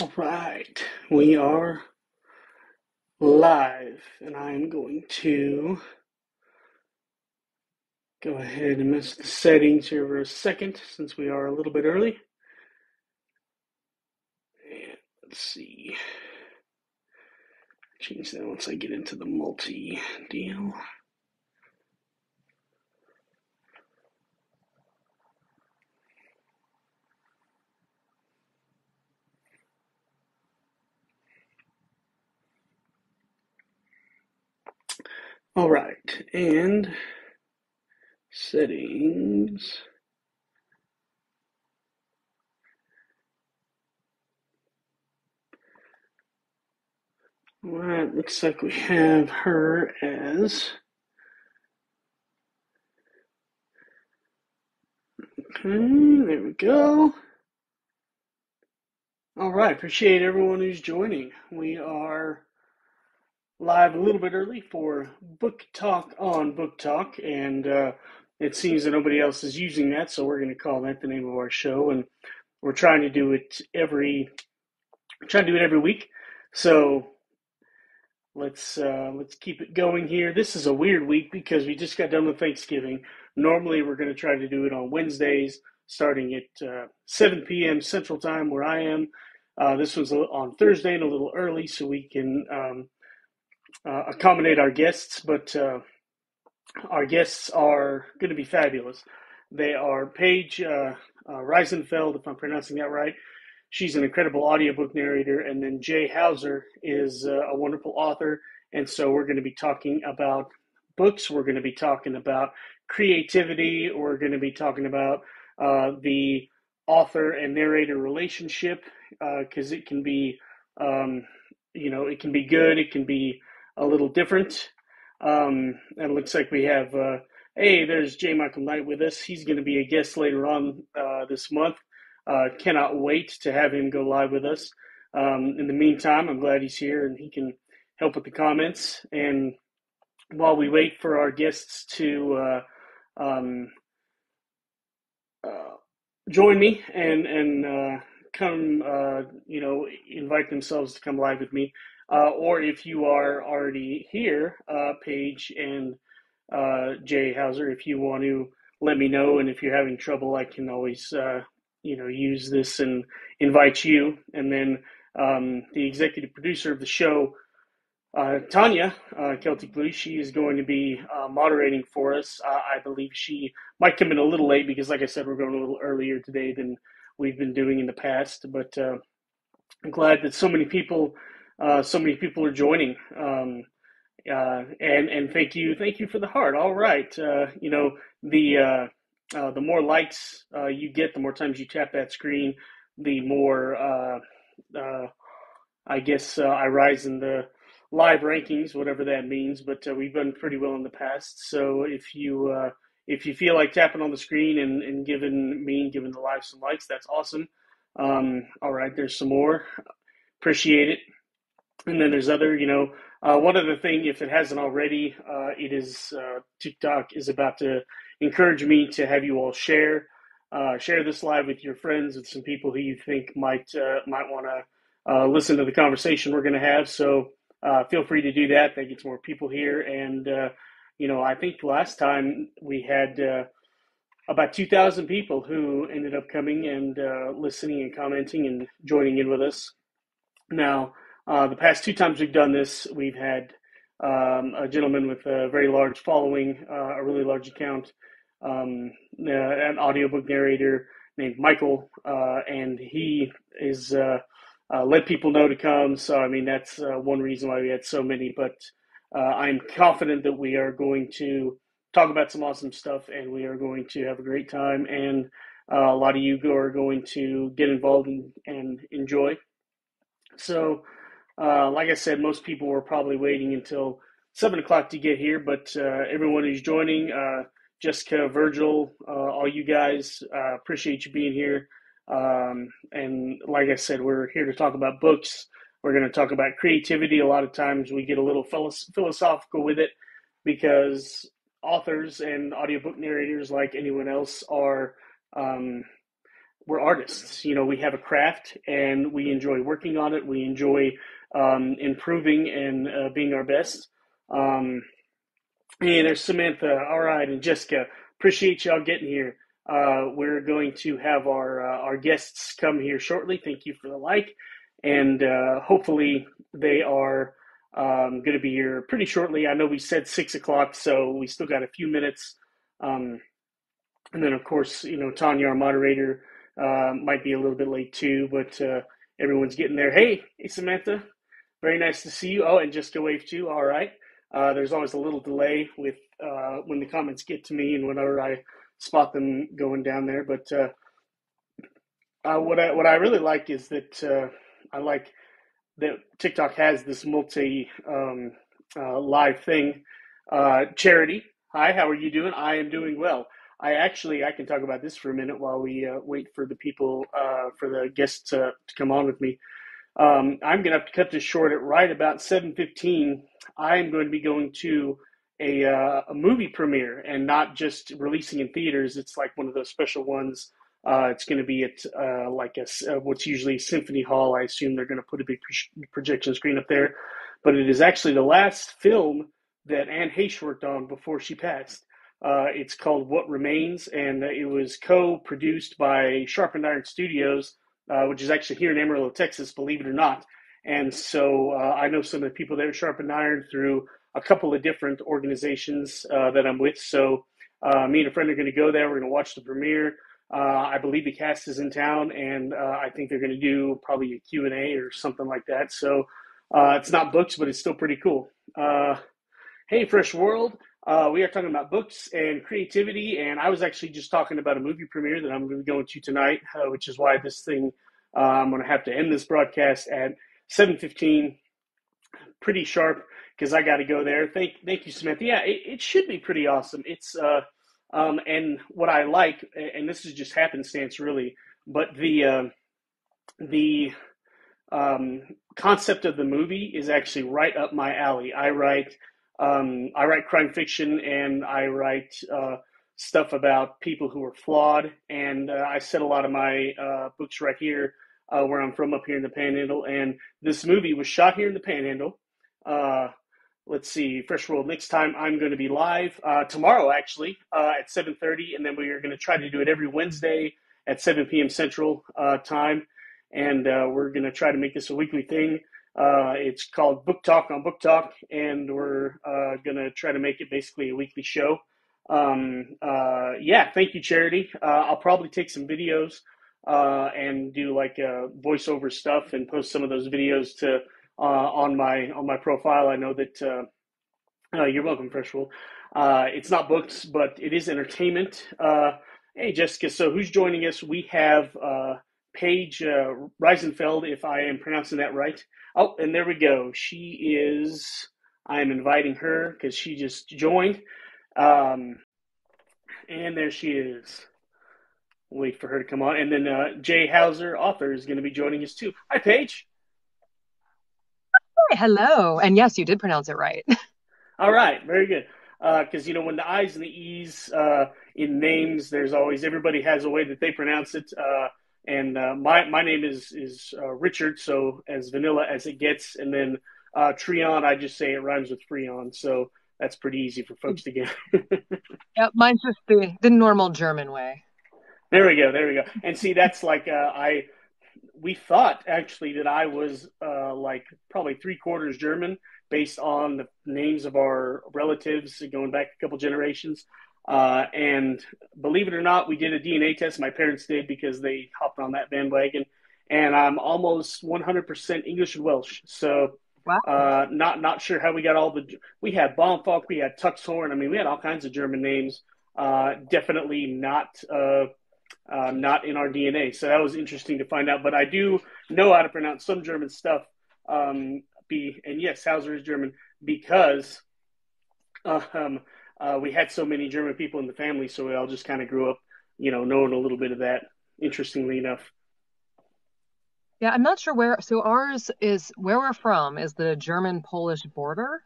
All right, we are live, and I'm going to go ahead and mess with the settings here for a second since we are a little bit early. And let's see, change that once I get into the multi deal. All right, and settings. All right, looks like we have her as. Okay, there we go. All right, appreciate everyone who's joining. We are live a little bit early for Book Talk on BookTalk, and it seems that nobody else is using that, so we're going to call that the name of our show. And we're trying to do it every week. So let's keep it going here. This is a weird week because we just got done with Thanksgiving. Normally, we're going to try to do it on Wednesdays, starting at 7 p.m. Central Time, where I am. This was on Thursday and a little early, so we can accommodate our guests, but our guests are going to be fabulous. They are Paige Reisenfeld, if I'm pronouncing that right. She's an incredible audiobook narrator, and then Hauser is a wonderful author. And so we're going to be talking about books. We're going to be talking about creativity. We're going to be talking about the author and narrator relationship because it can be, it can be good. It can be a little different. And it looks like we have, hey, there's J. Michael Knight with us. He's going to be a guest later on this month. Cannot wait to have him go live with us. In the meantime, I'm glad he's here and he can help with the comments. And while we wait for our guests to join me and come, invite themselves to come live with me, or if you are already here, Paige and Jay Hauser, if you want to let me know, and if you're having trouble, I can always use this and invite you. And then the executive producer of the show, Tanya Celtic Blue, she is going to be moderating for us. I believe she might come in a little late because, like I said, we're going a little earlier today than we've been doing in the past. But I'm glad that so many people are joining. And thank you for the heart. All right, the more likes you get, the more times you tap that screen, the more I guess I rise in the live rankings, whatever that means. But we've done pretty well in the past. So if you feel like tapping on the screen and giving the live some likes, that's awesome. All right, there's some more. Appreciate it. And then there's other, one other thing, if it hasn't already, it is TikTok is about to encourage me to have you all share this live with your friends, with some people who you think might want to listen to the conversation we're going to have. So feel free to do that. That gets more people here. And I think last time we had about 2,000 people who ended up coming and listening and commenting and joining in with us. Now, the past two times we've done this, we've had a gentleman with a very large following, a really large account, an audiobook narrator named Michael, and he is let people know to come. So, I mean, that's one reason why we had so many. But I'm confident that we are going to talk about some awesome stuff, and we are going to have a great time. And a lot of you are going to get involved and enjoy. So, like I said, most people were probably waiting until 7 o'clock to get here, but everyone who's joining, Jessica, Virgil, all you guys, appreciate you being here. And like I said, we're here to talk about books. We're going to talk about creativity. A lot of times we get a little philosophical with it because authors and audiobook narrators, like anyone else, are we're artists. We have a craft and we enjoy working on it. We enjoy improving and being our best. Um, Hey, there's Samantha. All right, and Jessica. Appreciate y'all getting here. We're going to have our guests come here shortly. Thank you for the like, and hopefully they are going to be here pretty shortly. I know we said 6 o'clock, so we still got a few minutes. Um, and then, of course, Tanya, our moderator, might be a little bit late too, but everyone's getting there. Hey, Samantha. Very nice to see you. Oh, and Jessica wave too. All right. There's always a little delay with when the comments get to me and whenever I spot them going down there. But what I really like is that I like that TikTok has this multi live thing. Charity, hi, how are you doing? I am doing well. I can talk about this for a minute while we wait for the people for the guests to come on with me. I'm going to have to cut this short at right about 7:15. I'm going to be going to a movie premiere and not just releasing in theaters. It's like one of those special ones. It's going to be at like what's usually a symphony hall. I assume they're going to put a big projection screen up there. But it is actually the last film that Anne Heche worked on before she passed. It's called What Remains, and it was co-produced by Sharpened Iron Studios, which is actually here in Amarillo, Texas, believe it or not. And so I know some of the people there at Sharpened Iron through a couple of different organizations that I'm with. So me and a friend are going to go there. We're going to watch the premiere. I believe the cast is in town, and I think they're going to do probably a Q&A or something like that. So it's not books, but it's still pretty cool. Hey, Fresh World. We are talking about books and creativity, and I was actually just talking about a movie premiere that I'm going to be going to tonight, which is why this thing, I'm going to have to end this broadcast at 7:15, pretty sharp, because I got to go there. Thank you, Samantha. Yeah, it should be pretty awesome. It's and what I like, and this is just happenstance, really, but the concept of the movie is actually right up my alley. I write crime fiction and I write stuff about people who are flawed. And I set a lot of my books right here where I'm from, up here in the Panhandle. And this movie was shot here in the Panhandle. Let's see, Fresh World. Next time I'm going to be live tomorrow, actually, at 7:30, and then we are going to try to do it every Wednesday at 7 p.m. Central time. And we're going to try to make this a weekly thing. It's called BookTALK on BookTok, and we're going to try to make it basically a weekly show. Yeah, thank you, Charity. I'll probably take some videos and do like voiceover stuff and post some of those videos to on my profile. I know that you're welcome, Freshwell. It's not books, but it is entertainment. Hey, Jessica. So who's joining us? We have Paige Reisenfeld, if I am pronouncing that right. Oh, and there we go. She is. I am inviting her because she just joined. And there she is. Wait for her to come on. And then Jay Hauser, author, is going to be joining us too. Hi, Paige. Hi, hello. And yes, you did pronounce it right. All right, very good. Because when the I's and the E's in names, there's always everybody has a way that they pronounce it. And my name is Richard, so as vanilla as it gets. And then Treon, I just say it rhymes with Freon, so that's pretty easy for folks to get. Yep, mine's just the normal German way. There we go, there we go. And see, that's like we thought actually that I was like probably three-quarters German based on the names of our relatives going back a couple generations. And believe it or not, we did a DNA test. My parents did because they hopped on that bandwagon. And I'm almost 100% English and Welsh. So Wow. not sure how we got all the. We had Baumfalk, we had Tuxhorn. I mean, we had all kinds of German names. Definitely not in our DNA. So that was interesting to find out. But I do know how to pronounce some German stuff. And yes, Hauser is German because we had so many German people in the family, so we all just kind of grew up, knowing a little bit of that. Interestingly enough. Yeah, I'm not sure where. So ours is where we're from is the German-Polish border.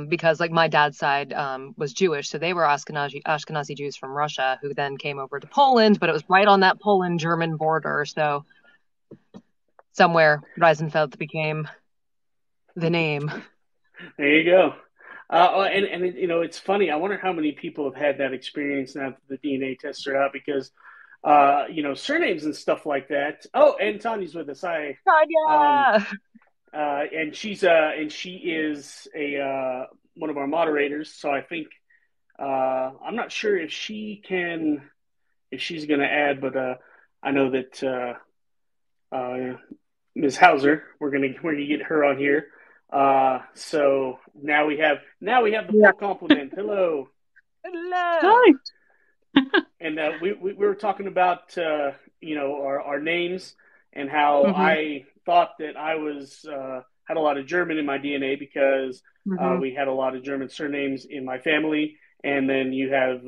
Because like my dad's side was Jewish, so they were Ashkenazi Jews from Russia who then came over to Poland, but it was right on that Poland-German border, so somewhere Reisenfeld became the name. There you go. And it's funny. I wonder how many people have had that experience now that the DNA tests are out because surnames and stuff like that. Oh, and Tanya's with us. Um, Tanya! and she is a one of our moderators. So I think I'm not sure if she's going to add, but I know that Ms. Hauser, we're gonna get her on here. So now we have the Yeah. full complement. Hello. Hello! Hi. And we were talking about our names and how hmm I thought that I was had a lot of German in my DNA because hmm we had a lot of German surnames in my family, and then you have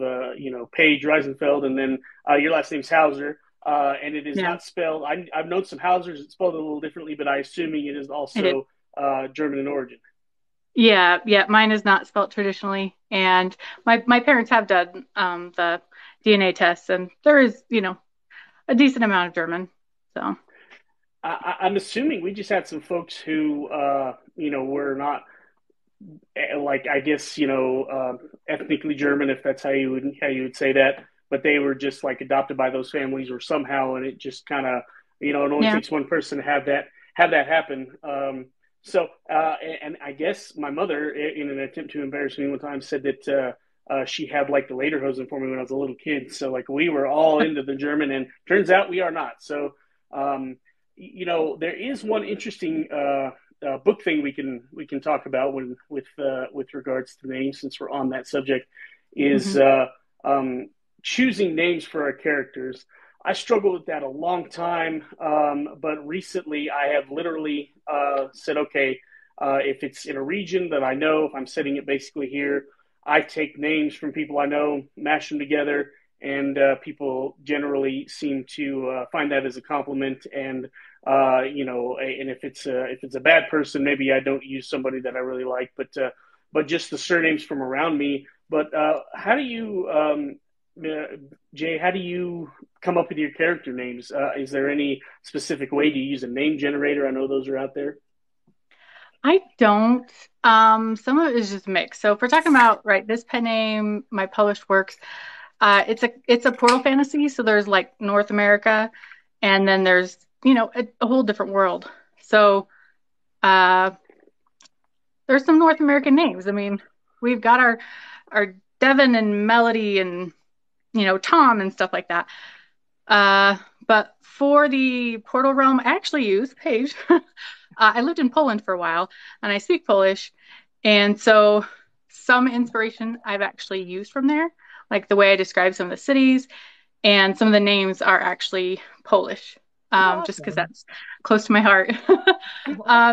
Paige Reisenfeld, and then your last name's Hauser, and it is Yeah, not spelled. I've known some Hausers it's spelled a little differently, but I assuming it is it is. also German in origin. Yeah, yeah. Mine is not spelt traditionally, and my parents have done the DNA tests, and there is, a decent amount of German. So I'm assuming we just had some folks who were not like I guess ethnically German, if that's how you would say that. But they were just like adopted by those families or somehow, and it just kind of it only yeah, takes one person to have that happen. And I guess my mother, in an attempt to embarrass me one time, said that she had like the lederhosen for me when I was a little kid. So like we were all into the German, and turns out we are not. So um, there is one interesting book thing we can talk about with regards to names, since we're on that subject, is hmm um, choosing names for our characters. I struggled with that a long time, but recently I have literally said, okay, if it's in a region that I know, if I'm setting it basically here, I take names from people I know, mash them together, and people generally seem to find that as a compliment. And if it's a bad person, maybe I don't use somebody that I really like, but just the surnames from around me. But how do you, Jay? How do you come up with your character names? Is there any specific way? Do you use a name generator? I know those are out there. I don't. Some of it is just mixed. So if we're talking about right, this pen name, my published works, it's a portal fantasy. So there's like North America, and then there's a whole different world. So uh, there's some North American names. I mean, we've got our Devon and Melody and Tom and stuff like that. Uh, but for the Portal realm, I actually use Paige. I lived in Poland for a while, and I speak Polish, and so some inspiration I've actually used from there, like the way I describe some of the cities, and some of the names are actually Polish, just because Awesome. that's close to my heart.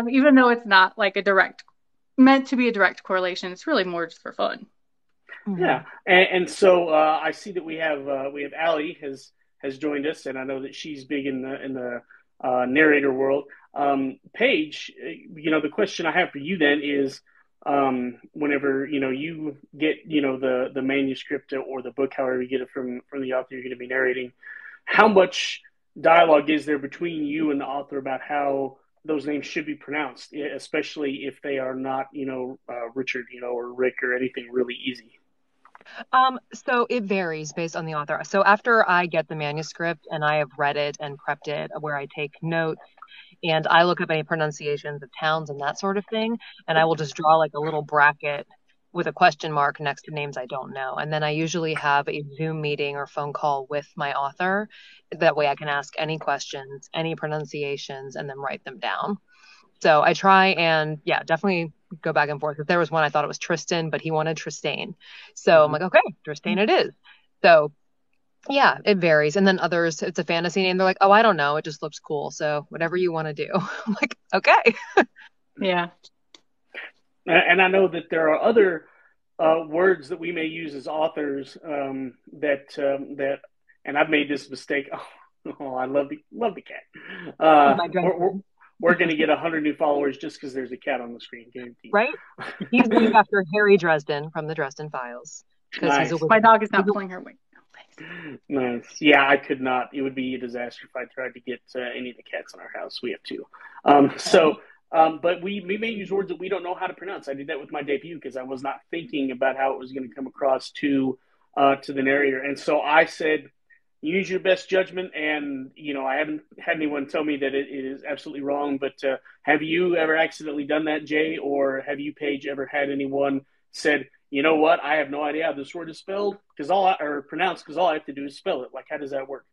Even though it's not like meant to be a direct correlation, it's really more just for fun. Yeah, Mhm. and so I see that we have Allie has joined us, and I know that she's big in the narrator world. Paige, the question I have for you then is, whenever you get the manuscript or the book, however you get it from the author you're going to be narrating, how much dialogue is there between you and the author about how those names should be pronounced, especially if they are not Richard, or Rick or anything really easy. So it varies based on the author. So after I get the manuscript and I have read it and prepped it, where I take notes and I look up any pronunciations of towns and that sort of thing, and I will just draw like a little bracket with a question mark next to names I don't know. And then I usually have a Zoom meeting or phone call with my author. That way I can ask any questions, any pronunciations, and then write them down. So I try and yeah, definitely go back and forth. If there was one I thought it was Tristan, but he wanted Tristane. So I'm Mm-hmm. like, okay, Tristane it is. So yeah, it varies. And then others, it's a fantasy name. They're like, oh, I don't know. It just looks cool. So whatever you want to do. I'm like, okay. Yeah. And I know that there are other words that we may use as authors that, and I've made this mistake. Oh, I love the cat. He's my We're, we're grandson. we're going to get 100 new followers just because there's a cat on the screen, guaranteed. Right? He's named after Harry Dresden from the Dresden Files because he's a Nice. wizard. My dog is not pulling her weight. Nice. Yeah, I could not. It would be a disaster if I tried to get any of the cats in our house. We have two. But we may use words that we don't know how to pronounce. I did that with my debut because I was not thinking about how it was going to come across to the narrator. And so I said, use your best judgment. And, I haven't had anyone tell me that it is absolutely wrong. But have you ever accidentally done that, Jay? Or have you, Paige, ever had anyone said, you know what? I have no idea how this word is spelled or pronounced because all I have to do is spell it. Like, how does that work?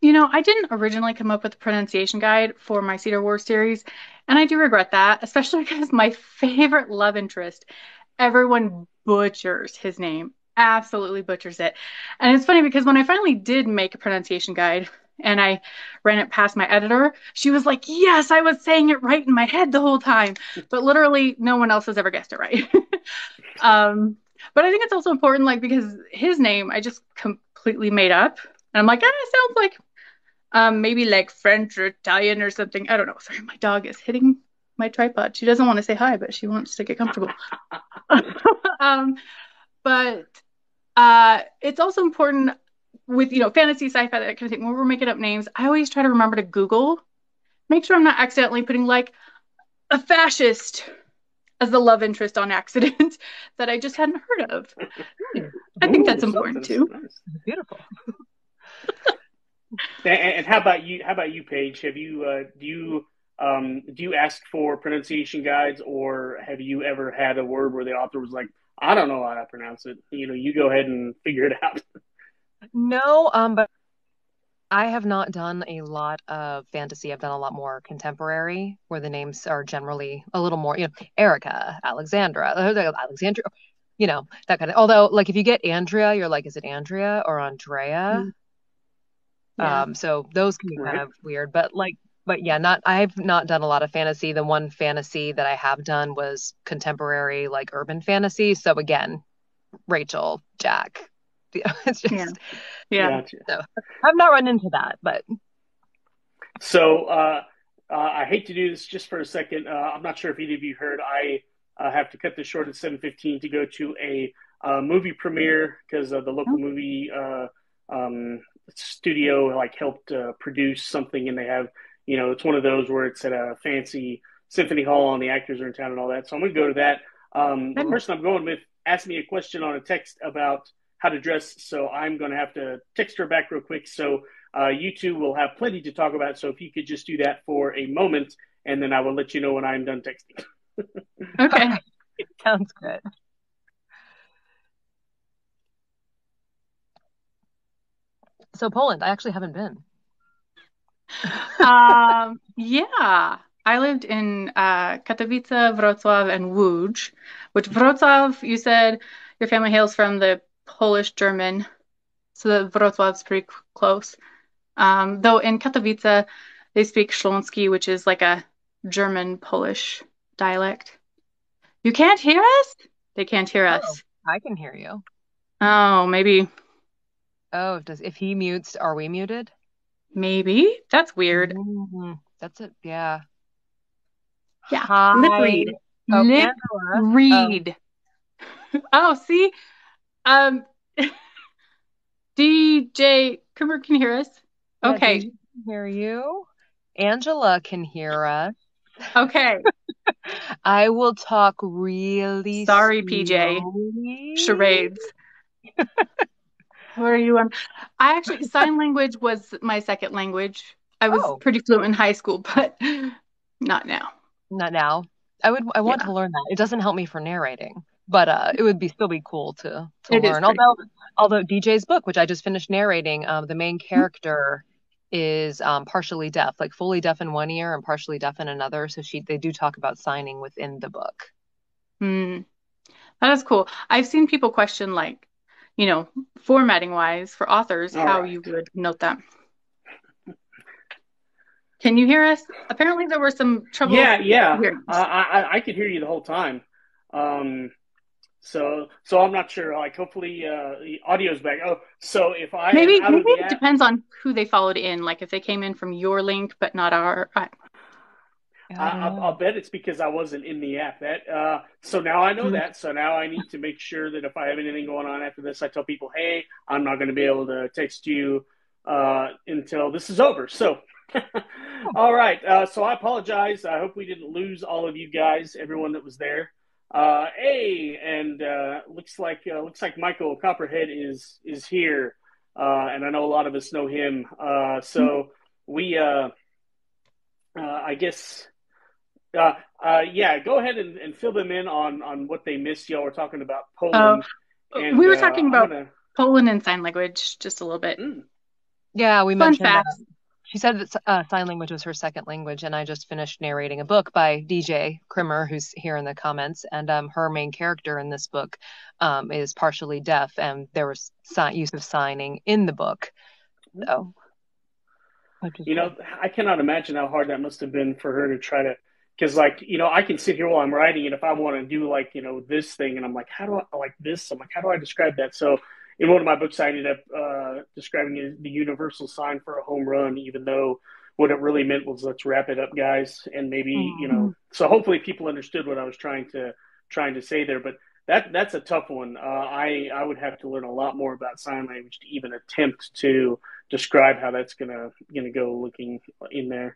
I didn't originally come up with a pronunciation guide for my Cedar Wars series, and I do regret that, especially because my favorite love interest, everyone butchers his name, absolutely butchers it. And it's funny because when I finally did make a pronunciation guide and I ran it past my editor, she was like, yes, I was saying it right in my head the whole time, but literally no one else has ever guessed it right. But I think it's also important, like, because his name I just completely made up. And I'm like, it sounds like maybe like French or Italian or something. I don't know. Sorry, my dog is hitting my tripod. She doesn't want to say hi, but she wants to get comfortable. But it's also important with, fantasy, sci-fi, that kind of thing. When we're making up names, I always try to remember to Google, make sure I'm not accidentally putting like a fascist as the love interest on accident that I just hadn't heard of. I think that's important too. Nice. Beautiful. And how about you? How about you, Paige? Have you do you ask for pronunciation guides, or have you ever had a word where the author was like, I don't know how to pronounce it. You go ahead and figure it out. No, but I have not done a lot of fantasy. I've done a lot more contemporary, where the names are generally a little more, Erica, Alexandra, that kind of. Although, like, if you get Andrea, you're like, is it Andrea or Andrea? Yeah. So those can be kind of weird, but yeah, I've not done a lot of fantasy. The one fantasy that I have done was contemporary, like urban fantasy. So again, Rachel, Jack, it's just, yeah. Gotcha. So I've not run into that, but. So I hate to do this just for a second. I'm not sure if either of you heard, I have to cut this short at 7:15 to go to a movie premiere because the local movie studio helped produce something, and they have, it's one of those where it's at a fancy symphony hall and the actors are in town and all that. So I'm going to go to that. The person I'm going with asked me a question on a text about how to dress, so I'm going to have to text her back real quick. So you two will have plenty to talk about. So if you could just do that for a moment, and then I will let you know when I'm done texting. Okay. Sounds good. So Poland, I actually haven't been. Yeah. I lived in Katowice, Wrocław, and Łódź, which Wrocław, you said your family hails from the Polish-German, so the Wrocław's pretty close. Though in Katowice, they speak Śląski, which is like a German-Polish dialect. You can't hear us? They can't hear us. I can hear you. Oh, maybe. Oh, if he mutes, are we muted? Maybe. That's weird. Mm-hmm. That's it. Yeah. Yeah. Hi. Lip read. Oh, Lip Angela. read. Oh, see? DJ Coomer can hear us. Yeah, Okay. DJ can hear you. Angela can hear us. Okay. I will talk really Sorry, slowly. PJ. Charades. What are you on? Sign language was my second language. I was pretty fluent in high school, but not now. Not now. I want to learn that. It doesn't help me for narrating, but it would still be cool to learn. Although DJ's book, which I just finished narrating, the main character is partially deaf, like fully deaf in one ear and partially deaf in another. So they do talk about signing within the book. That is cool. I've seen people question, like, formatting wise for authors, how you would note that. Can you hear us? Apparently there were some trouble. Yeah. I could hear you the whole time. So I'm not sure. Like, hopefully the audio's back. Oh, so if maybe it depends on who they followed in. Like if they came in from your link but not our. Yeah, I don't I'll know. bet it's because I wasn't in the app. So now I know Mm. that. So now I need to make sure that if I have anything going on after this, I tell people, hey, I'm not going to be able to text you until this is over. So, all right. So I apologize. I hope we didn't lose all of you guys, everyone that was there. Hey, and looks like Michael Copperhead is here, and I know a lot of us know him. So we, I guess. Yeah, go ahead and fill them in on what they missed. Y'all were talking about Oh, Poland, and we were talking I'm about gonna. Poland and sign language just a little bit. Mm, Yeah, we Fun mentioned facts. she said that sign language was her second language, and I just finished narrating a book by DJ Krimmer, who's here in the comments, and her main character in this book is partially deaf, and there was use of signing in the book. So, which is you know, cool. I cannot imagine how hard that must have been for her to try to. Because, like, I can sit here while I'm writing, and if I want to do, like, this thing, and I'm like, how do I like this? I'm like, how do I describe that? So, in one of my books, I ended up describing it as the universal sign for a home run, even though what it really meant was let's wrap it up, guys, and maybe Mm. So hopefully people understood what I was trying to say there, but that's a tough one. I would have to learn a lot more about sign language to even attempt to describe how that's gonna go looking in there.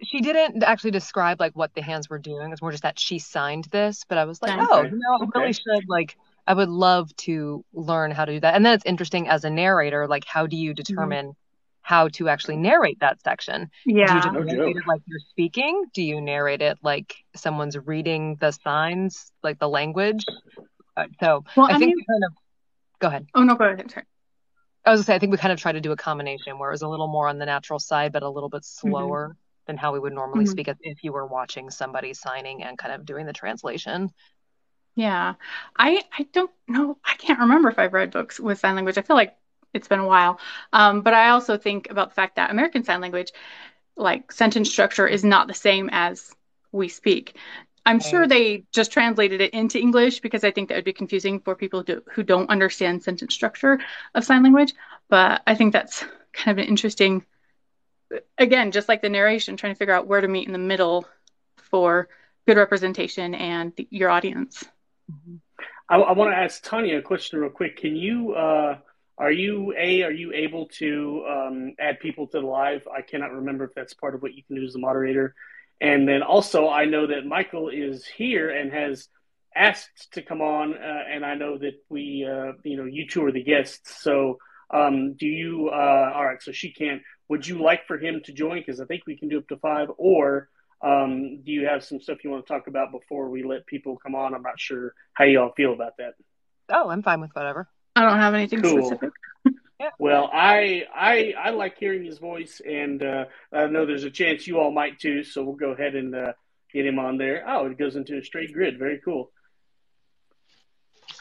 She didn't actually describe like what the hands were doing. It's more just that she signed this. But I was like, Sign. oh, Okay, I really okay. should like. I would love to learn how to do that. And then it's interesting as a narrator, like how do you Mhm. determine how to actually narrate that section? Do you Yeah. just No narrate joke. it like you're speaking? Do you narrate it like someone's reading the signs, like the language? So Well, I I think mean, we kind of go ahead. oh no, go ahead. Sorry. I was gonna say I think we kind of try to do a combination where it was a little more on the natural side, but a little bit Hmm. slower than how we would normally Hmm. speak as if you were watching somebody signing and kind of doing the translation. Yeah. I don't know. I can't remember if I've read books with sign language. I feel like it's been a while. But I also think about the fact that American Sign Language, like sentence structure, is not the same as we speak. I'm sure Right. they just translated it into English because I think that would be confusing for people who don't understand sentence structure of sign language. But I think that's kind of an interesting, again, just like the narration, trying to figure out where to meet in the middle for good representation and your audience. Mhm. I want to ask Tanya a question real quick. Can you are you able to add people to the live? I cannot remember if that's part of what you can do as a moderator. And then also, I know that Michael is here and has asked to come on, and I know that you two are the guests. So, do you? All right, so she can't. Would you like for him to join? Because I think we can do up to five. Or do you have some stuff you want to talk about before we let people come on? I'm not sure how you all feel about that. Oh, I'm fine with whatever. I don't have anything Cool. specific. Yeah. Well, I like hearing his voice, and I know there's a chance you all might too. So we'll go ahead and get him on there. Oh, it goes into a straight grid. Very cool.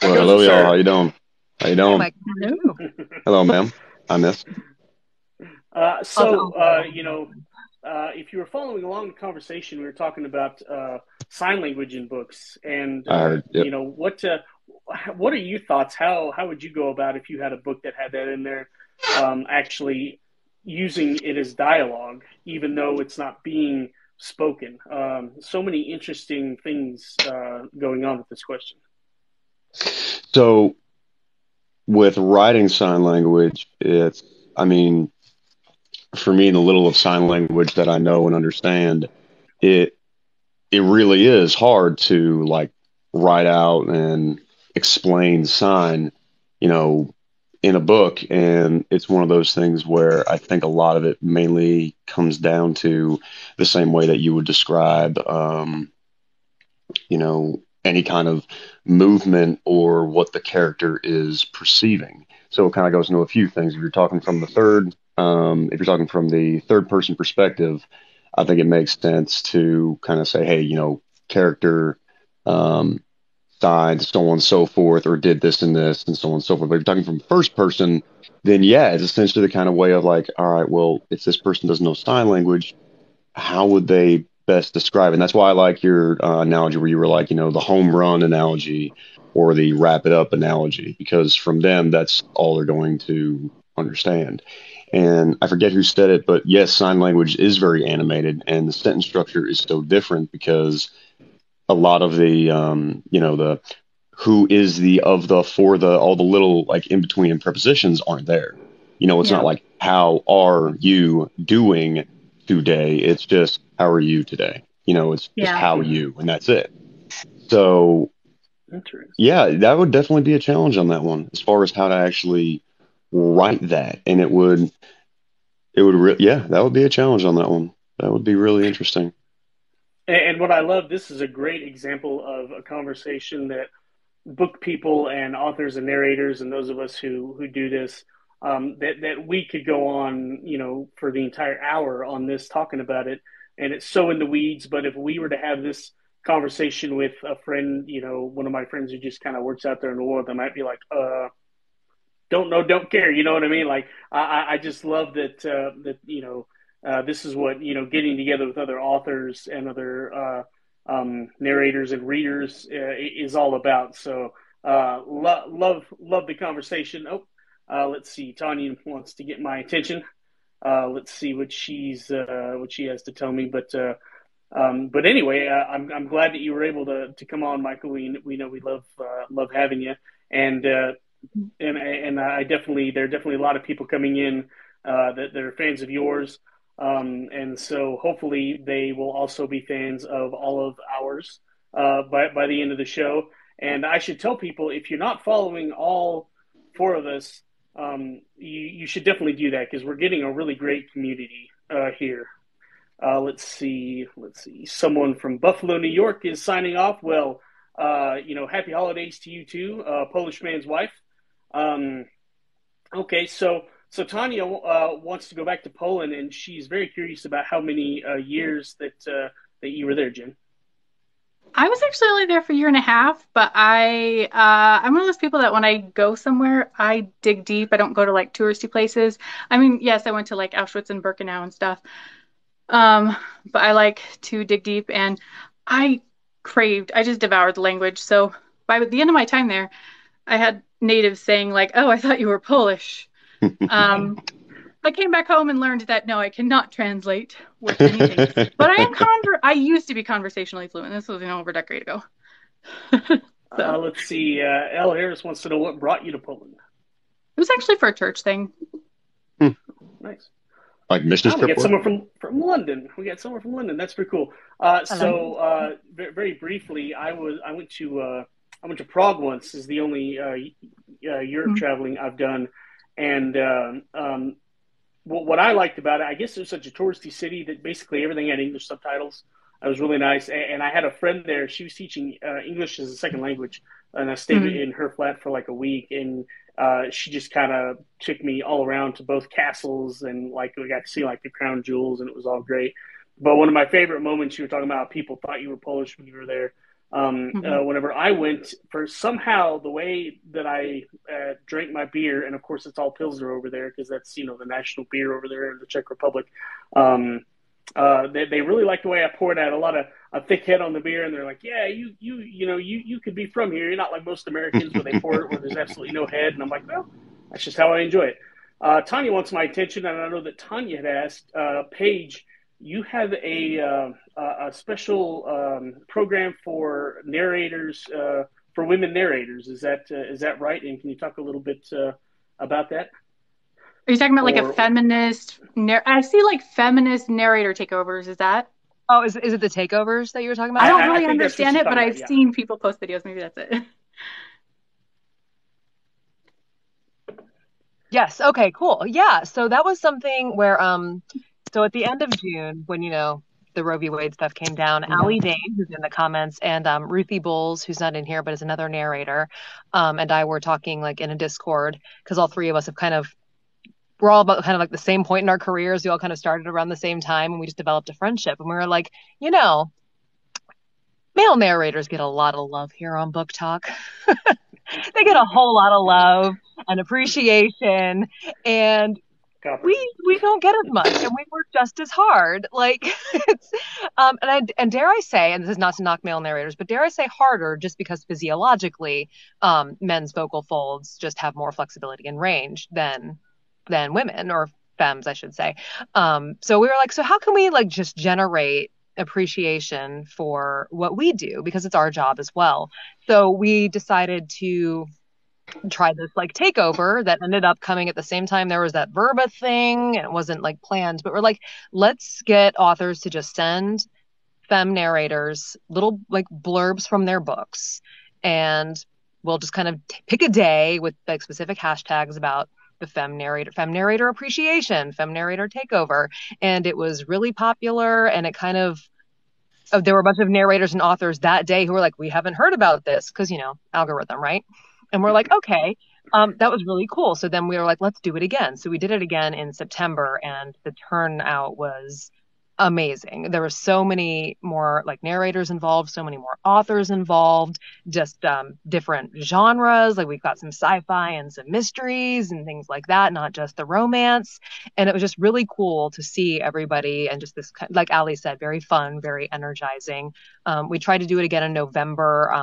How Well, goes it, hello, y'all. How sir? you doing? How you Hey, doing? Mike, how are Hello. you? Hello, ma'am. I miss. So, Also, if you were following along the conversation, we were talking about sign language in books, and I heard. Yep. what are your thoughts? How would you go about if you had a book that had that in there, actually using it as dialogue, even though it's not being spoken? So many interesting things going on with this question. So with writing sign language, I mean, for me, the little of sign language that I know and understand, it it really is hard to like write out and explain sign, you know, in a book. And it's one of those things where I think a lot of it mainly comes down to the same way that you would describe, any kind of movement or what the character is perceiving. So it kind of goes into a few things. If you're talking from the third person perspective, I think it makes sense to kind of say, hey, character, um, died, so on and so forth, or did this and this, and so on and so forth. But if you're talking from first person, then yeah, it's essentially the kind of way of like, all right, well, if this person doesn't know sign language, how would they best describe it? And that's why I like your analogy where you were like, the home run analogy or the wrap it up analogy, because from them, that's all they're going to understand. And I forget who said it, but yes, sign language is very animated, and the sentence structure is so different because a lot of the, the who is the, of the, for the, all the little like in between prepositions aren't there. It's not like, how are you doing today? It's just, how are you today? It's just how you, and that's it. So, yeah, that would definitely be a challenge on that one as far as how to actually write that. And that would be a challenge on that one. That would be really interesting. And what I love, this is a great example of a conversation that book people and authors and narrators and those of us who do this, that we could go on, for the entire hour on this talking about it. And it's so in the weeds. But if we were to have this conversation with a friend, one of my friends who just kind of works out there in the world, I might be like, don't know, don't care. You know what I mean? Like, I just love that, this is what, getting together with other authors and other narrators and readers is all about. So love the conversation. Let's see. Tanya wants to get my attention. Let's see what she has to tell me. But anyway, I'm glad that you were able to come on, Michael. We know we love having you, and I definitely, there are definitely a lot of people coming in that are fans of yours. And so hopefully they will also be fans of all of ours by the end of the show. And I should tell people, if you're not following all four of us, you should definitely do that, because we're getting a really great community here. Let's see. Someone from Buffalo, New York is signing off. Well, happy holidays to you too, Polish man's wife. Okay, so Tanya wants to go back to Poland, and she's very curious about how many years that you were there, Jen. I was actually only there for a year and a half, but I'm one of those people that when I go somewhere, I dig deep. I don't go to like touristy places. I mean, yes, I went to like Auschwitz and Birkenau and stuff. But I like to dig deep, and I just devoured the language. So by the end of my time there, I had natives saying like, "Oh, I thought you were Polish." I came back home and learned that no, I cannot translate worth anything. But I used to be conversationally fluent. This was over a decade ago. So. Let's see. L. Harris wants to know what brought you to Poland. It was actually for a church thing. Nice. Like mission trip. We got someone from London. That's pretty cool. Very briefly, I went to Prague once. Is the only Europe traveling I've done, and what I liked about it, I guess it was such a touristy city that basically everything had English subtitles. It was really nice, and I had a friend there. She was teaching English as a second language, and I stayed in her flat for like a week, and she just kind of took me all around to both castles, and like we got to see like the crown jewels, and it was all great. But one of my favorite moments, you were talking about people thought you were Polish when you were there. Whenever I went, for somehow the way that I drank my beer, and of course it's all Pilsner over there because that's the national beer over there in the Czech Republic. They really liked the way I poured out a thick head on the beer, and they're like, "Yeah, you could be from here. You're not like most Americans where they pour it where there's absolutely no head." And I'm like, "Well, that's just how I enjoy it." Tanya wants my attention, and I know that Tanya had asked Paige. You have a special program for narrators, for women narrators. Is that right? And can you talk a little bit about that? Are you talking about like a feminist? I see like feminist narrator takeovers. Is that? Oh, is it the takeovers that you were talking about? I don't really understand it, but I've seen people post videos. Maybe that's it. Yes. Okay. Cool. Yeah. So that was something where so at the end of June, when the Roe v. Wade stuff came down, Allie Dane, who's in the comments, and Ruthie Bowles, who's not in here but is another narrator, and I were talking like in a Discord because all three of us we're all about kind of like the same point in our careers. We all kind of started around the same time, and we just developed a friendship. And we were like, male narrators get a lot of love here on BookTok. They get a whole lot of love and appreciation, and we don't get as much, and we work just as hard. Like it's and dare I say, and this is not to knock male narrators, but dare I say harder, just because physiologically, men's vocal folds just have more flexibility and range than women, or femmes, I should say. So we were like, so how can we like just generate appreciation for what we do, because it's our job as well. So we decided to try this like takeover that ended up coming at the same time there was that Verba thing, and it wasn't like planned, but we're like, let's get authors to just send femme narrators little like blurbs from their books, and we'll just kind of pick a day with like specific hashtags about the femme narrator appreciation, femme narrator takeover. And it was really popular, and it kind of there were a bunch of narrators and authors that day who were like, we haven't heard about this, because, you know, algorithm, right? And we're like, okay, that was really cool. So then we were like, let's do it again. So we did it again in September, and the turnout was amazing. There were so many more like narrators involved, so many more authors involved, just different genres. Like we've got some sci-fi and some mysteries and things like that, not just the romance. And it was just really cool to see everybody, and just this, like Ali said, very fun, very energizing. We tried to do it again in November.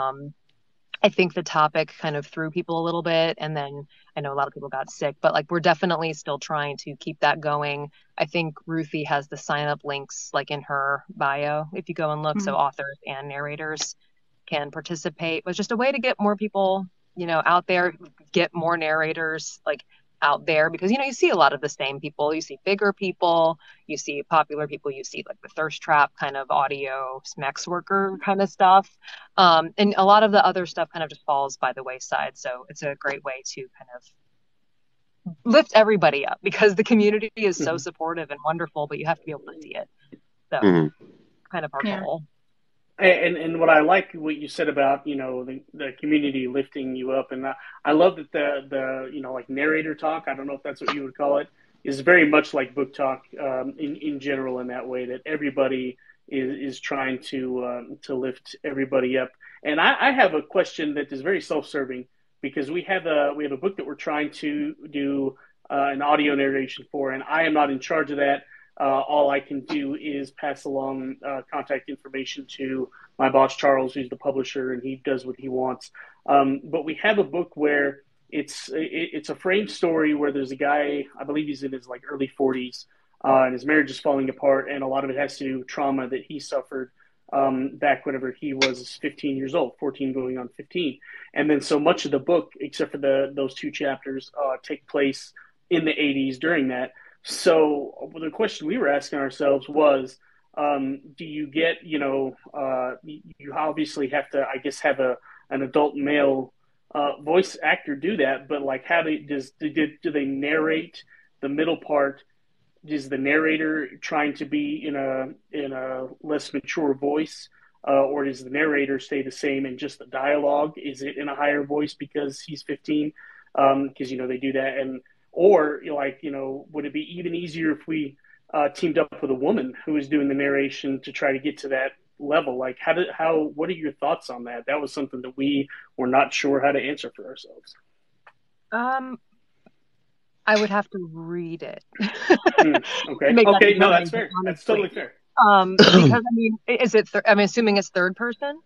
I think the topic kind of threw people a little bit, and then I know a lot of people got sick, but like we're definitely still trying to keep that going. I think Ruthie has the sign up links like in her bio if you go and look. So authors and narrators can participate. It was just a way to get more people, you know, out there, get more narrators like out there, because, you know, you see a lot of the same people. You see bigger people, you see popular people, you see like the thirst trap kind of audio smex worker kind of stuff. And a lot of the other stuff kind of just falls by the wayside. So it's a great way to kind of lift everybody up, because the community is so supportive and wonderful, but you have to be able to see it. So kind of our goal. And what I like what you said about, you know, the community lifting you up, and I love that the you know, like narrator talk, I don't know if that's what you would call it, is very much like book talk in general, in that way that everybody is trying to lift everybody up. And I have a question that is very self-serving, because we have a book that we're trying to do an audio narration for, and I am not in charge of that. All I can do is pass along contact information to my boss, Charles, who's the publisher, and he does what he wants. But we have a book where it's a frame story where there's a guy, I believe he's in his like early 40s, and his marriage is falling apart, and a lot of it has to do with trauma that he suffered back whenever he was 15 years old, 14 going on 15. And then so much of the book, except for those two chapters, take place in the 80s during that. So the question we were asking ourselves was, do you get, you know, you obviously have to, I guess, have an adult male voice actor do that, but like, how do they narrate the middle part? Is the narrator trying to be in a less mature voice, or does the narrator stay the same and just the dialogue? Is it in a higher voice because he's 15? Because, you know, they do that. And or, like, you know, would it be even easier if we teamed up with a woman who is doing the narration to try to get to that level? Like, what are your thoughts on that? That was something that we were not sure how to answer for ourselves. I would have to read it. Okay. Okay. No, that's fair. That's totally fair. Because I mean, is it? I'm assuming it's third person.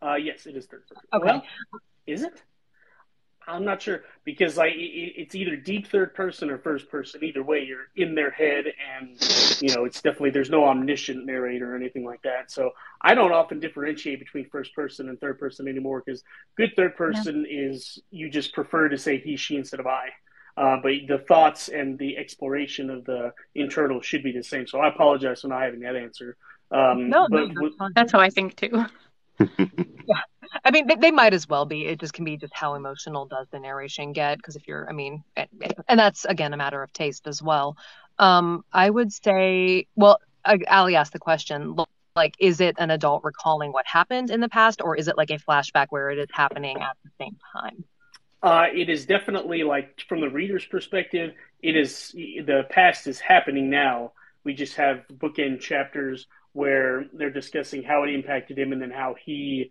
Yes, it is third person. Okay. Well, is it? I'm not sure, because like it's either deep third person or first person. Either way, you're in their head, and you know, it's definitely, there's no omniscient narrator or anything like that. So I don't often differentiate between first person and third person anymore, because good third person is, you just prefer to say he, she instead of I. But the thoughts and the exploration of the internal should be the same. So I apologize for not having that answer. No, that's how I think too. Yeah, I mean, they might as well be. It just can be just how emotional does the narration get? Because if you're, I mean, and that's again a matter of taste as well. I would say, well, Ali asked the question, like, is it an adult recalling what happened in the past, or is it like a flashback where it is happening at the same time? It is definitely, like, from the reader's perspective, it is, the past is happening now. We just have bookend chapters where they're discussing how it impacted him, and then how he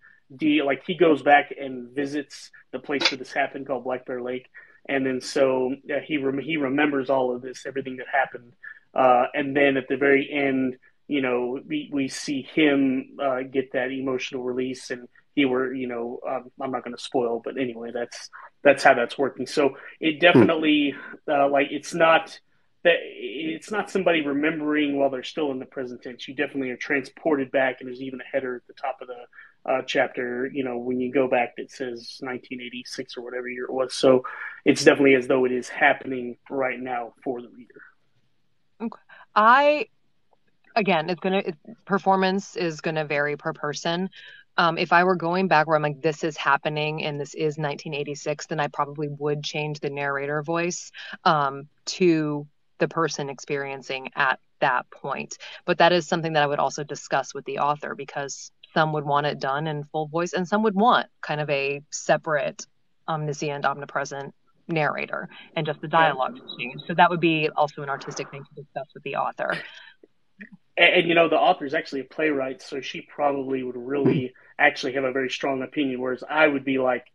goes back and visits the place where this happened, called Black Bear Lake, and then so he remembers all of this, everything that happened, and then at the very end, you know, we see him get that emotional release, and I'm not going to spoil, but anyway, that's how that's working. So it definitely, like, it's not that it's not somebody remembering while they're still in the present tense. You definitely are transported back, and there's even a header at the top of the chapter. When you go back, that says 1986 or whatever year it was. So it's definitely as though it is happening right now for the reader. Okay. Again, performance is gonna vary per person. If I were going back where I'm like, this is happening and this is 1986, then I probably would change the narrator voice to the person experiencing at that point. But that is something that I would also discuss with the author, because some would want it done in full voice and some would want kind of a separate omniscient, omnipresent narrator and just the dialogue change. So that would be also an artistic thing to discuss with the author. And the author is actually a playwright, so she probably would really actually have a very strong opinion, whereas I would be like,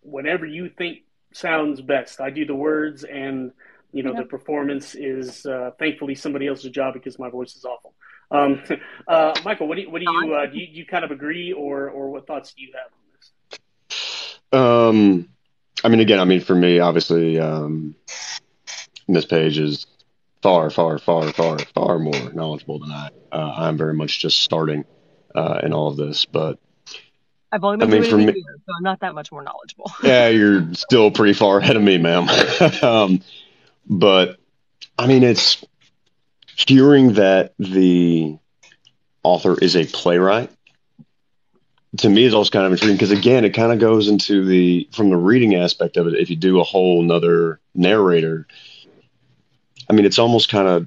whatever you think sounds best. I do the words, and the performance is thankfully somebody else's job because my voice is awful. Michael, what do you kind of agree, or what thoughts do you have on this? For me, obviously, Miss Page is far, far, far, far, far more knowledgeable than I. I'm very much just starting in all of this, but I've only been doing it a year, so I'm not that much more knowledgeable. Yeah, you're still pretty far ahead of me, ma'am. But it's hearing that the author is a playwright. To me, is also kind of intriguing because, again, it kind of goes into from the reading aspect of it. If you do a whole nother narrator, it's almost kind of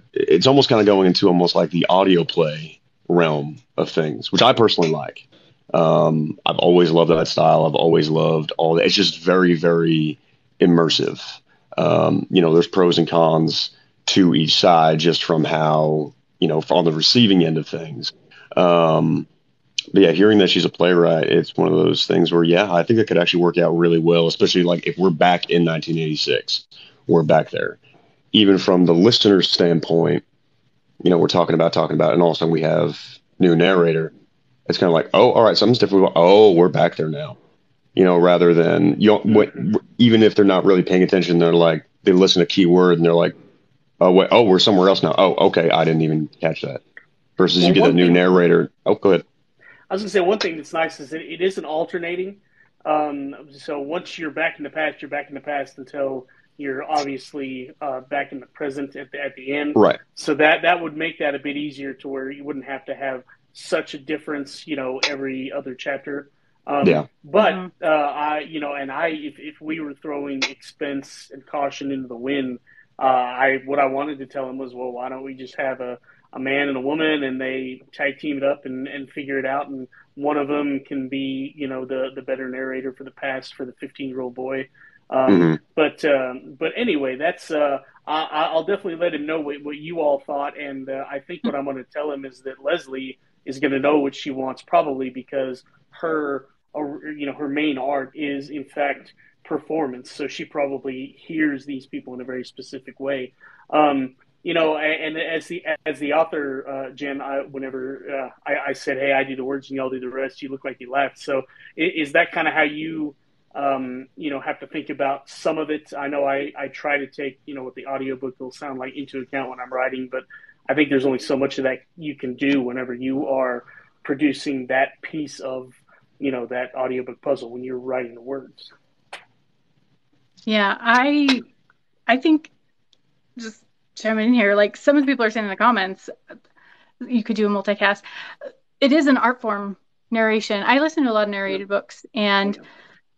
going into almost like the audio play realm of things, which I personally like. I've always loved that style. I've always loved all that. It's just very, very immersive. There's pros and cons to each side just from how, on the receiving end of things. But yeah, hearing that she's a playwright, it's one of those things where, I think it could actually work out really well, especially like if we're back in 1986, we're back there. Even from the listener's standpoint, we're talking about, and all of a sudden we have new narrator. It's kind of like, oh, all right, something's different. Oh, we're back there now. Rather than, even if they're not really paying attention, they're like, they listen to a key word and they're like, oh, wait, oh, we're somewhere else now. Oh, okay, I didn't even catch that. Versus you get a new narrator. Oh, go ahead. I was going to say, one thing that's nice is that it isn't alternating. So once you're back in the past, you're back in the past until you're obviously back in the present at the end. Right. So that would make that a bit easier to where you wouldn't have to have such a difference, every other chapter. But if we were throwing expense and caution into the wind, what I wanted to tell him was, well, why don't we just have a man and a woman and they tag team it up and figure it out, and one of them can be the better narrator for the past for the 15-year-old boy. But anyway, that's I'll definitely let him know what you all thought, and I think what I'm going to tell him is that Leslie is going to know what she wants, probably because her main art is in fact performance, so she probably hears these people in a very specific way. And as the author, Jen, whenever I said, hey, I do the words and y'all do the rest, you look like you laughed. So is that kind of how you have to think about some of it? I know I try to take what the audiobook will sound like into account when I'm writing, but I think there's only so much of that you can do whenever you are producing that piece of that audiobook puzzle when you're writing the words. Yeah, I think, just chiming in here, like some of the people are saying in the comments, you could do a multicast. It is an art form, narration. I listen to a lot of narrated books, and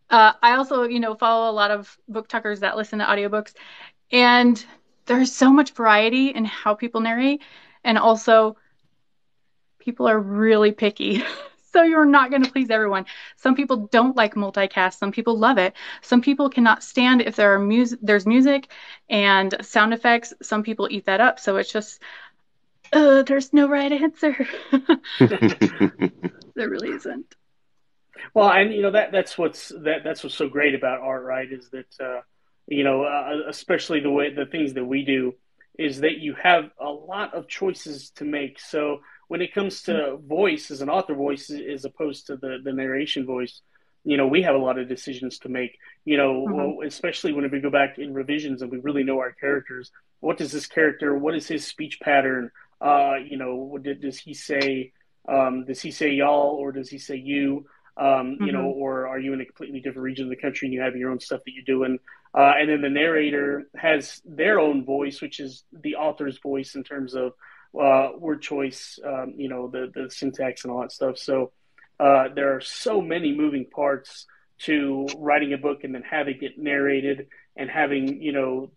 I also, follow a lot of book talkers that listen to audiobooks, and there's so much variety in how people narrate, and also people are really picky. So you're not going to please everyone. Some people don't like multicast. Some people love it. Some people cannot stand if there's music and sound effects. Some people eat that up. So it's just, there's no right answer. There really isn't. Well, and that's what's so great about art, right? Is that especially the things that we do, is that you have a lot of choices to make. So when it comes to voice, as an author voice, as opposed to the narration voice, we have a lot of decisions to make. Especially when we go back in revisions and we really know our characters. what does this character, what is his speech pattern? Does he say y'all, or does he say you? Or are you in a completely different region of the country and you have your own stuff that you're doing? And then the narrator has their own voice, which is the author's voice in terms of word choice, the syntax and all that stuff. So there are so many moving parts to writing a book and then having it narrated and having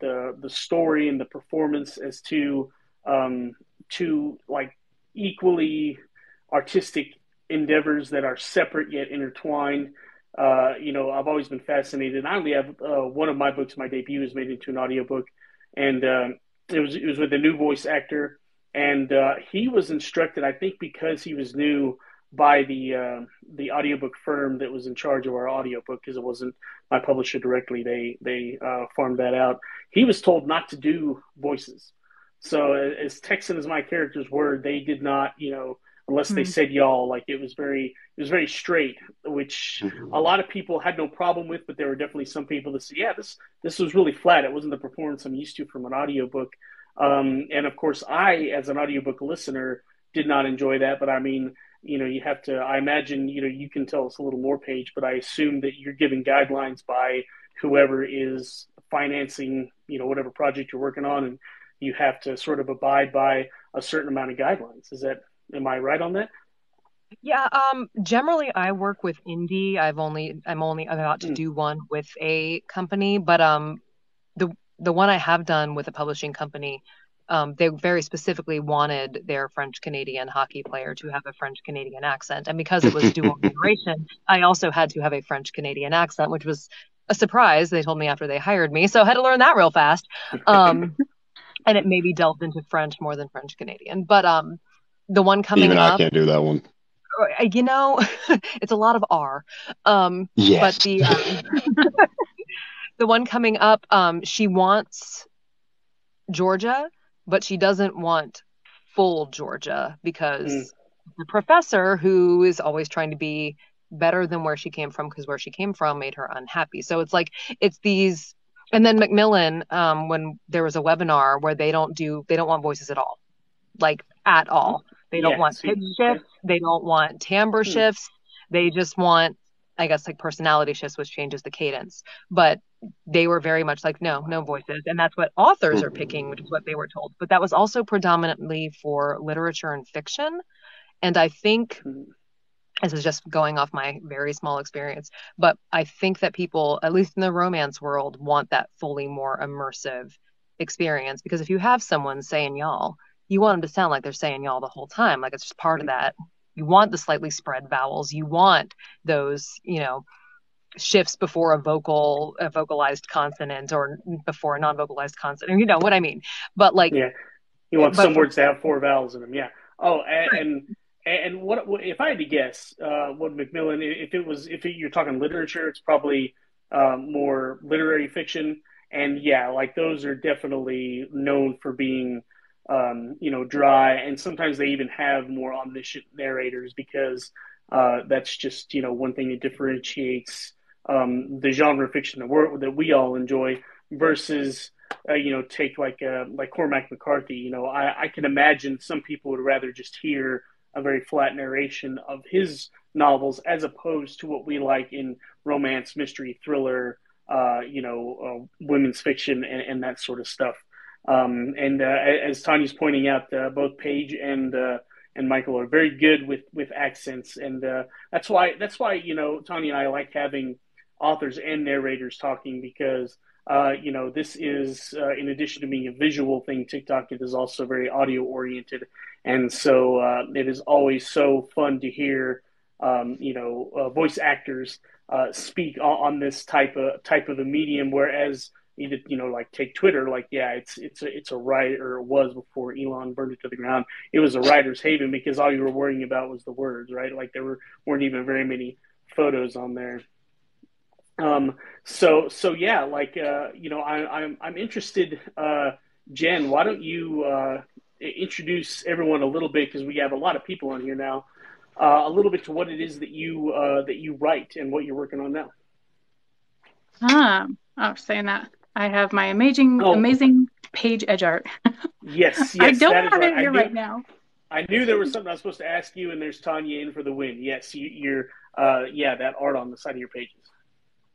the story and the performance as two like equally artistic endeavors that are separate yet intertwined. I've always been fascinated. I only have one of my books, my debut, is made into an audiobook, and it was with a new voice actor, and he was instructed, I think, because he was new, by the audiobook firm that was in charge of our audiobook, because it wasn't my publisher directly. They farmed that out. He was told not to do voices. So as Texan as my characters were, they did not, unless they said y'all. Like it was very straight, which a lot of people had no problem with, but there were definitely some people that said, yeah, this was really flat. It wasn't the performance I'm used to from an audiobook. And of course, I, as an audiobook listener, did not enjoy that. But I mean, you have to, I imagine, you can tell us a little more, Paige, but I assume that you're given guidelines by whoever is financing, whatever project you're working on, and you have to sort of abide by a certain amount of guidelines. Am I right on that? Yeah, generally I work with indie. I'm only about to do one with a company, but the one I have done with a publishing company, they very specifically wanted their French Canadian hockey player to have a French Canadian accent, and because it was dual narration, I also had to have a French Canadian accent, which was a surprise. They told me after they hired me, so I had to learn that real fast. And it maybe delved into French more than French Canadian, but the one coming Even up, I can't do that one. It's a lot of R. Yes. But the one coming up, she wants Georgia, but she doesn't want full Georgia because the professor, who is always trying to be better than where she came from, because where she came from made her unhappy. So it's these. And then Macmillan, when there was a webinar where they don't want voices at all, like at all. They don't want pitch shifts. They don't want timbre shifts. They just want, I guess, like personality shifts, which changes the cadence. But they were very much like, no voices. And that's what authors are picking, which is what they were told. But that was also predominantly for literature and fiction. And I think, this is just going off my very small experience, but I think that people, at least in the romance world, want that fully more immersive experience. Because if you have someone saying y'all, you want them to sound like they're saying y'all the whole time. Like it's just part of that. You want the slightly spread vowels. You want those, shifts before a vocalized consonant or before a non-vocalized consonant. You know what I mean? But like, yeah, you want some words to have 4 vowels in them. Yeah. Oh, and what if I had to guess, what Macmillan, if you're talking literature, it's probably more literary fiction, and yeah, like those are definitely known for being dry, and sometimes they even have more omniscient narrators because that's just one thing that differentiates the genre fiction that we all enjoy versus take like Cormac McCarthy. I can imagine some people would rather just hear a very flat narration of his novels as opposed to what we like in romance, mystery, thriller, women's fiction, and that sort of stuff. As Tanya's pointing out, both Paige and Michael are very good with accents, and that's why Tanya and I like having authors and narrators talking, because this is in addition to being a visual thing, TikTok, it is also very audio oriented, and so it is always so fun to hear voice actors speak on this type of a medium, whereas like take Twitter, like it's a writer, or it was before Elon burned it to the ground. It was a writer's haven because all you were worrying about was the words, right? Like there weren't even very many photos on there. So yeah, like I'm interested. Jen, why don't you introduce everyone a little bit, because we have a lot of people on here now. A little bit to what it is that you write and what you're working on now. I was saying that I have my amazing Paige Edge Art. Yes, I yes, don't that is have right. it here right now. I knew there was something I was supposed to ask you, and there's Tanya in for the win. Yes, you're, yeah, that art on the side of your pages.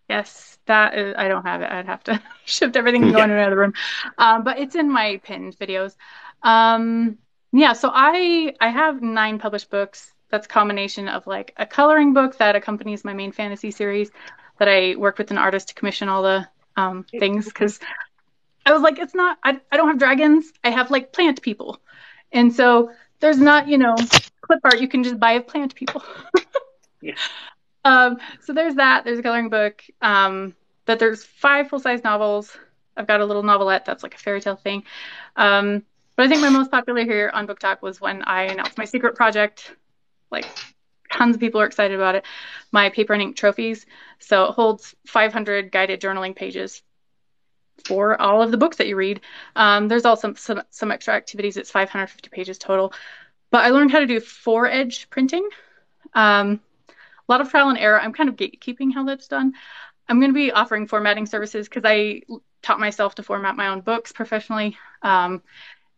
Yes, that is, I don't have it. I'd have to shift everything and go Yeah. into another room. But it's in my pinned videos. Yeah, so I have 9 published books. That's a combination of like a coloring book that accompanies my main fantasy series that I work with an artist to commission all the things, because I was like, it's not, I don't have dragons. I have like plant people. And so there's not, clip art you can just buy of plant people. Yeah. So there's that. There's a coloring book. But there's 5 full-size novels. I've got a little novelette that's like a fairy tale thing. But I think my most popular here on BookTok was when I announced my secret project. Like, tons of people are excited about it. My paper and ink trophies. So it holds 500 guided journaling pages for all of the books that you read. There's also some extra activities. It's 550 pages total. But I learned how to do 4-edge printing. A lot of trial and error. I'm kind of gatekeeping how that's done. I'm going to be offering formatting services because I taught myself to format my own books professionally, and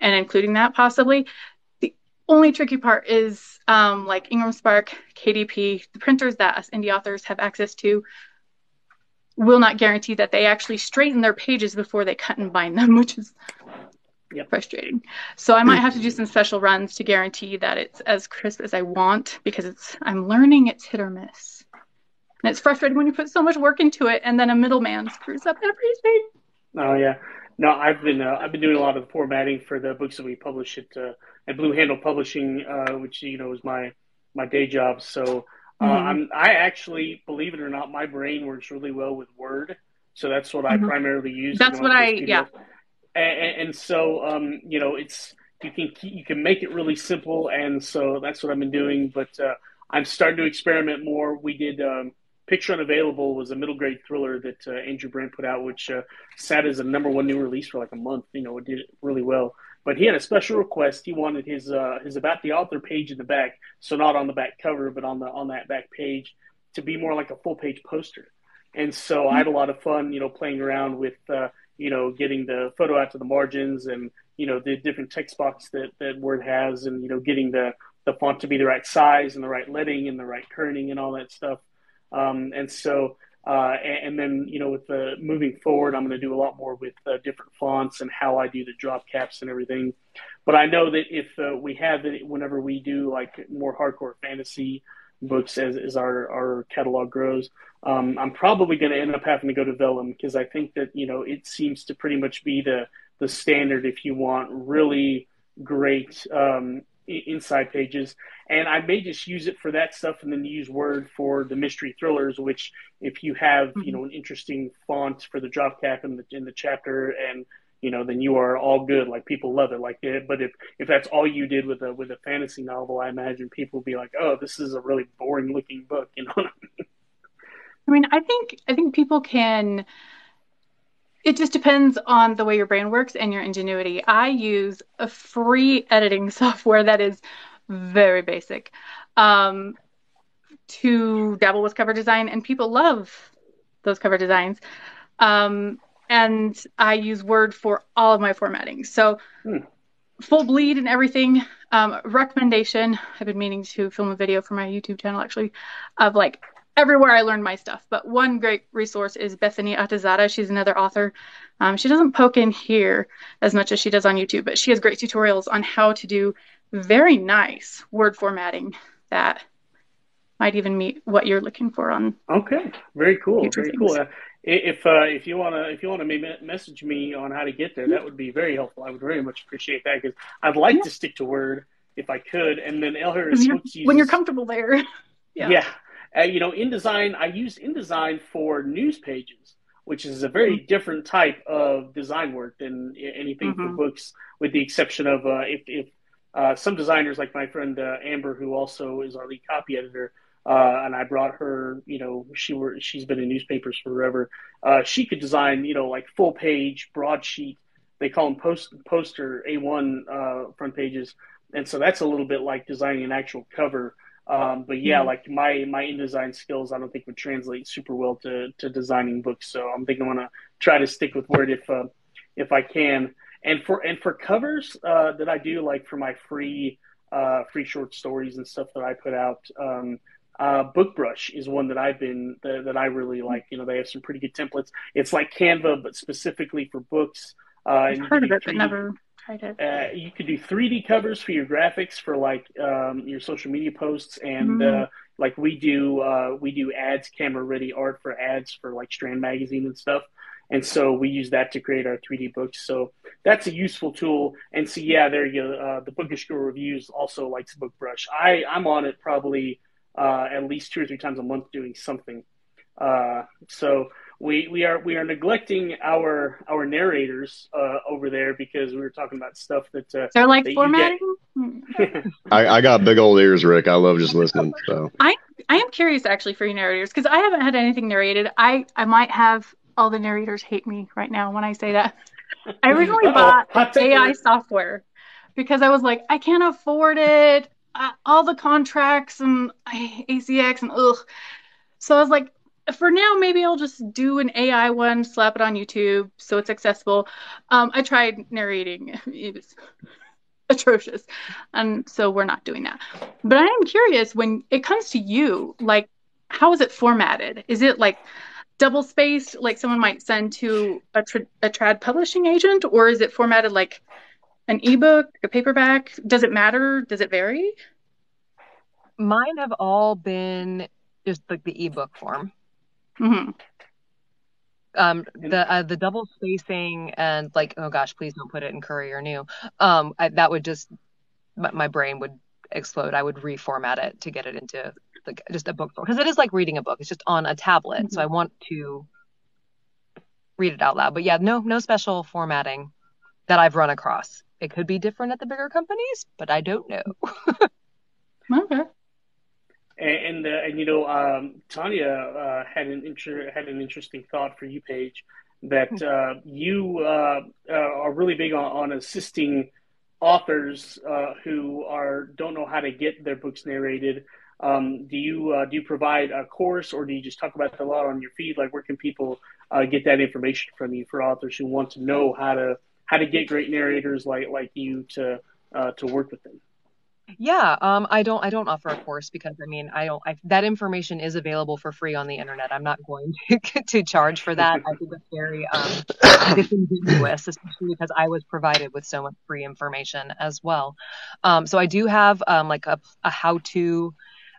including that possibly. The only tricky part is like Ingram Spark, KDP, the printers that us indie authors have access to will not guarantee that they actually straighten their pages before they cut and bind them, which is frustrating. So I might have to do some special runs to guarantee that it's as crisp as I want, because I'm learning it's hit or miss. And it's frustrating when you put so much work into it and then a middleman screws up everything. Oh yeah, no, I've been doing a lot of the formatting for the books that we publish at Blue Handle Publishing, which is my day job. So I actually, believe it or not, my brain works really well with Word, so that's what I primarily use. That's what and so it's you can make it really simple, and so that's what I've been doing. But I'm starting to experiment more. We did. Picture Unavailable was a middle grade thriller that Andrew Brent put out, which sat as a #1 new release for like a month. It did really well. But he had a special request. He wanted his about the author page in the back, so not on the back cover, but on that back page, to be more like a full page poster. And so I had a lot of fun, playing around with getting the photo out to the margins, and the different text box that Word has, and getting the font to be the right size and the right leading and the right kerning and all that stuff. And so, and then, with the moving forward, I'm going to do a lot more with different fonts and how I do the drop caps and everything. But I know that if we have it, whenever we do like more hardcore fantasy books as our catalog grows, I'm probably going to end up having to go to Vellum, because I think that, it seems to pretty much be the standard if you want really great inside pages. And I may just use it for that stuff and then use Word for the mystery thrillers, which if you have, an interesting font for the drop cap in the chapter, and, then you are all good. Like, people love it. Like, but if that's all you did with a fantasy novel, I imagine people would be like, oh, this is a really boring looking book. I mean, I think people can. It just depends on the way your brain works and your ingenuity. I use a free editing software that is very basic to dabble with cover design, and people love those cover designs. And I use Word for all of my formatting. So full bleed and everything. Recommendation, I've been meaning to film a video for my YouTube channel, actually, of like everywhere I learned my stuff. But one great resource is Bethany Atazada. She's another author. She doesn't poke in here as much as she does on YouTube, but she has great tutorials on how to do very nice Word formatting that might even meet what you're looking for on. Okay, very cool, very things. Cool. If you wanna message me on how to get there, that would be very helpful. I would very much appreciate that, because I'd like to stick to Word if I could, and then when you're comfortable there. Yeah. InDesign, I use InDesign for news pages, which is a very different type of design work than anything for books, with the exception of if some designers, like my friend Amber, who also is our lead copy editor, and I brought her, she's been in newspapers forever. She could design, like full page, broadsheet. They call them poster A1 front pages. And so that's a little bit like designing an actual cover. But yeah, like my InDesign skills, I don't think would translate super well to designing books. So I'm thinking I'm going to try to stick with Word if I can. And for covers that I do, like for my free short stories and stuff that I put out, BookBrush is one that that I really like. They have some pretty good templates. It's like Canva, but specifically for books. I've And you can heard of do it, but 3D. never tried it. You could do 3D covers for your graphics for like your social media posts, and Mm. like we do ads, camera ready art for ads for like Strand magazine and stuff. And so we use that to create our 3D books. So that's a useful tool. And so yeah, there you go. The Bookish Girl Reviews also likes BookBrush. I'm on it probably at least 2 or 3 times a month doing something. So we are neglecting our narrators over there because we were talking about stuff They're like that you formatting. get. I got big old ears, Rick. I love just listening. So I am curious actually for you narrators because I haven't had anything narrated. I might have all the narrators hate me right now when I say that. I originally bought Hot take AI alert. software because I was like, I can't afford it. All the contracts and ACX and ugh. So I was like, for now, maybe I'll just do an AI one, slap it on YouTube so it's accessible. I tried narrating. It was atrocious. And so we're not doing that. But I am curious when it comes to you, like, how is it formatted? Is it like double spaced, like someone might send to a trad publishing agent, or is it formatted like an ebook, a paperback? Does it matter? Does it vary? Mine have all been just like the ebook form. Mm-hmm. The double spacing and like, oh gosh, please don't put it in Courier New. That would just my brain would explode. I would reformat it to get it into like just a book form because it is like reading a book. It's just on a tablet, so I want to read it out loud. But yeah, no special formatting that I've run across. It could be different at the bigger companies, but I don't know. Okay. And Tanya had an interesting thought for you, Paige, that you are really big on assisting authors who don't know how to get their books narrated. Do you provide a course, or do you just talk about it a lot on your feed? Like, where can people get that information from you for authors who want to know how to get great narrators like you to work with them? Yeah, I don't offer a course because I mean that information is available for free on the internet. I'm not going to charge for that. I think it's very disingenuous, especially because I was provided with so much free information as well. So I do have like a how-to.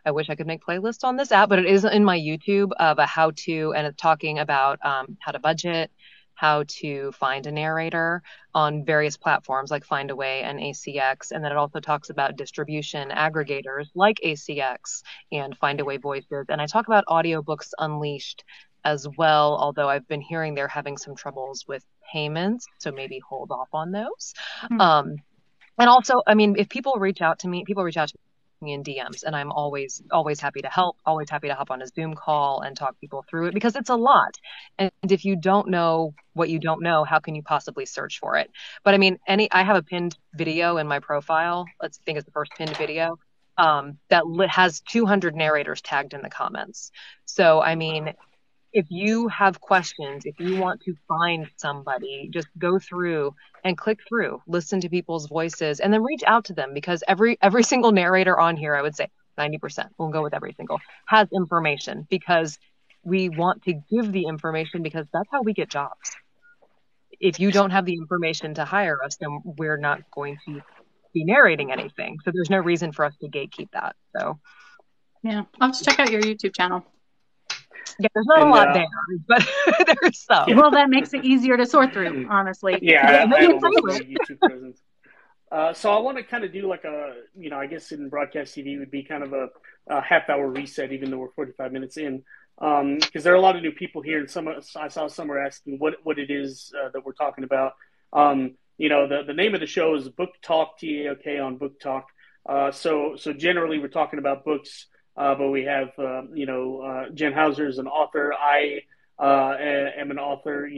I wish I could make playlists on this app, but it is in my YouTube of a how-to, and it's talking about how to budget, how to find a narrator on various platforms like Findaway and ACX. And then it also talks about distribution aggregators like ACX and Findaway Voices. And I talk about Audiobooks Unleashed as well, although I've been hearing they're having some troubles with payments, so maybe hold off on those. And also, I mean, if people reach out to me in DMs, and I'm always happy to help, always happy to hop on a Zoom call and talk people through it because it's a lot. And if you don't know what you don't know, how can you possibly search for it? But I mean, I have a pinned video in my profile. Let's think it's the first pinned video that has 200 narrators tagged in the comments. So I mean, if you have questions, if you want to find somebody, just go through and click through, listen to people's voices, and then reach out to them because every single narrator on here, I would say 90%, we'll go with every single, has information because we want to give the information because that's how we get jobs. If you don't have the information to hire us, then we're not going to be narrating anything. So there's no reason for us to gatekeep that. So yeah, I'll have to check out your YouTube channel. Yeah, there's not a lot there, but there's some. Well, that makes it easier to sort through, honestly. Yeah, I have almost no YouTube presence. So I want to kind of do like I guess in broadcast TV would be kind of a half-hour reset, even though we're 45 minutes in, because there are a lot of new people here, and I saw some are asking what it is that we're talking about. The name of the show is BookTalk, TALK on BookTalk. So generally we're talking about books. But we have, Jen Hauser is an author. I am an author.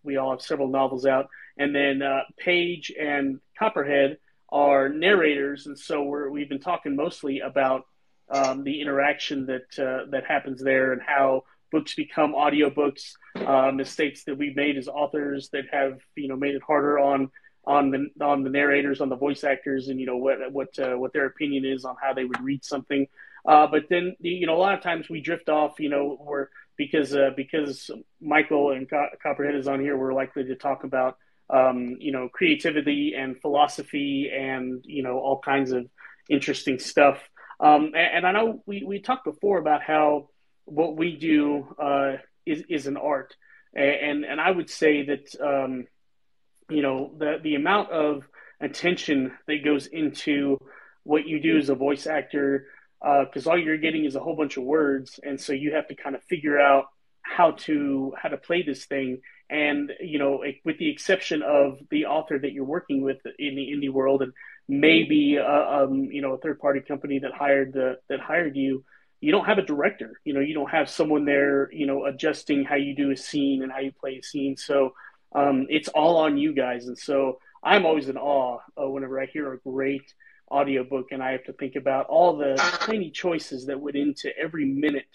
We all have several novels out. And then Paige and Copperhead are narrators. And so we've been talking mostly about the interaction that happens there and how books become audiobooks, mistakes that we've made as authors that have made it harder on the narrators, on the voice actors, and what their opinion is on how they would read something. But then a lot of times we drift off, or because Michael and Copperhead is on here, we're likely to talk about creativity and philosophy and all kinds of interesting stuff. And I know we talked before about how what we do is an art, and I would say that the amount of attention that goes into what you do as a voice actor, because all you're getting is a whole bunch of words, and so you have to kind of figure out how to play this thing. And with the exception of the author that you're working with in the indie world, and maybe a third party company that hired you, you don't have a director. You don't have someone there adjusting how you do a scene and how you play a scene. So it's all on you guys. And so I'm always in awe whenever I hear a great audiobook and I have to think about all the tiny choices that went into every minute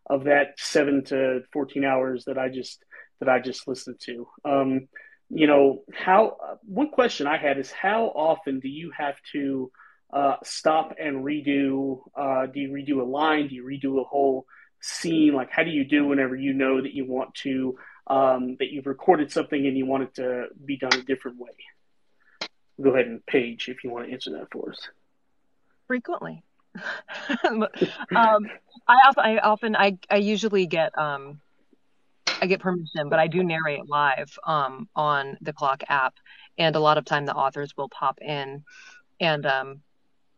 of that 7 to 14 hours that I just listened to. One question I had is, how often do you have to stop and redo? Do you redo a line? Do you redo a whole scene? Like, how do you do whenever you know that you want to, that you've recorded something and you want it to be done a different way? Go ahead and Paige, if you want to answer that for us. Frequently. I usually get permission, but I do narrate live on the Clock app, and a lot of time the authors will pop in, and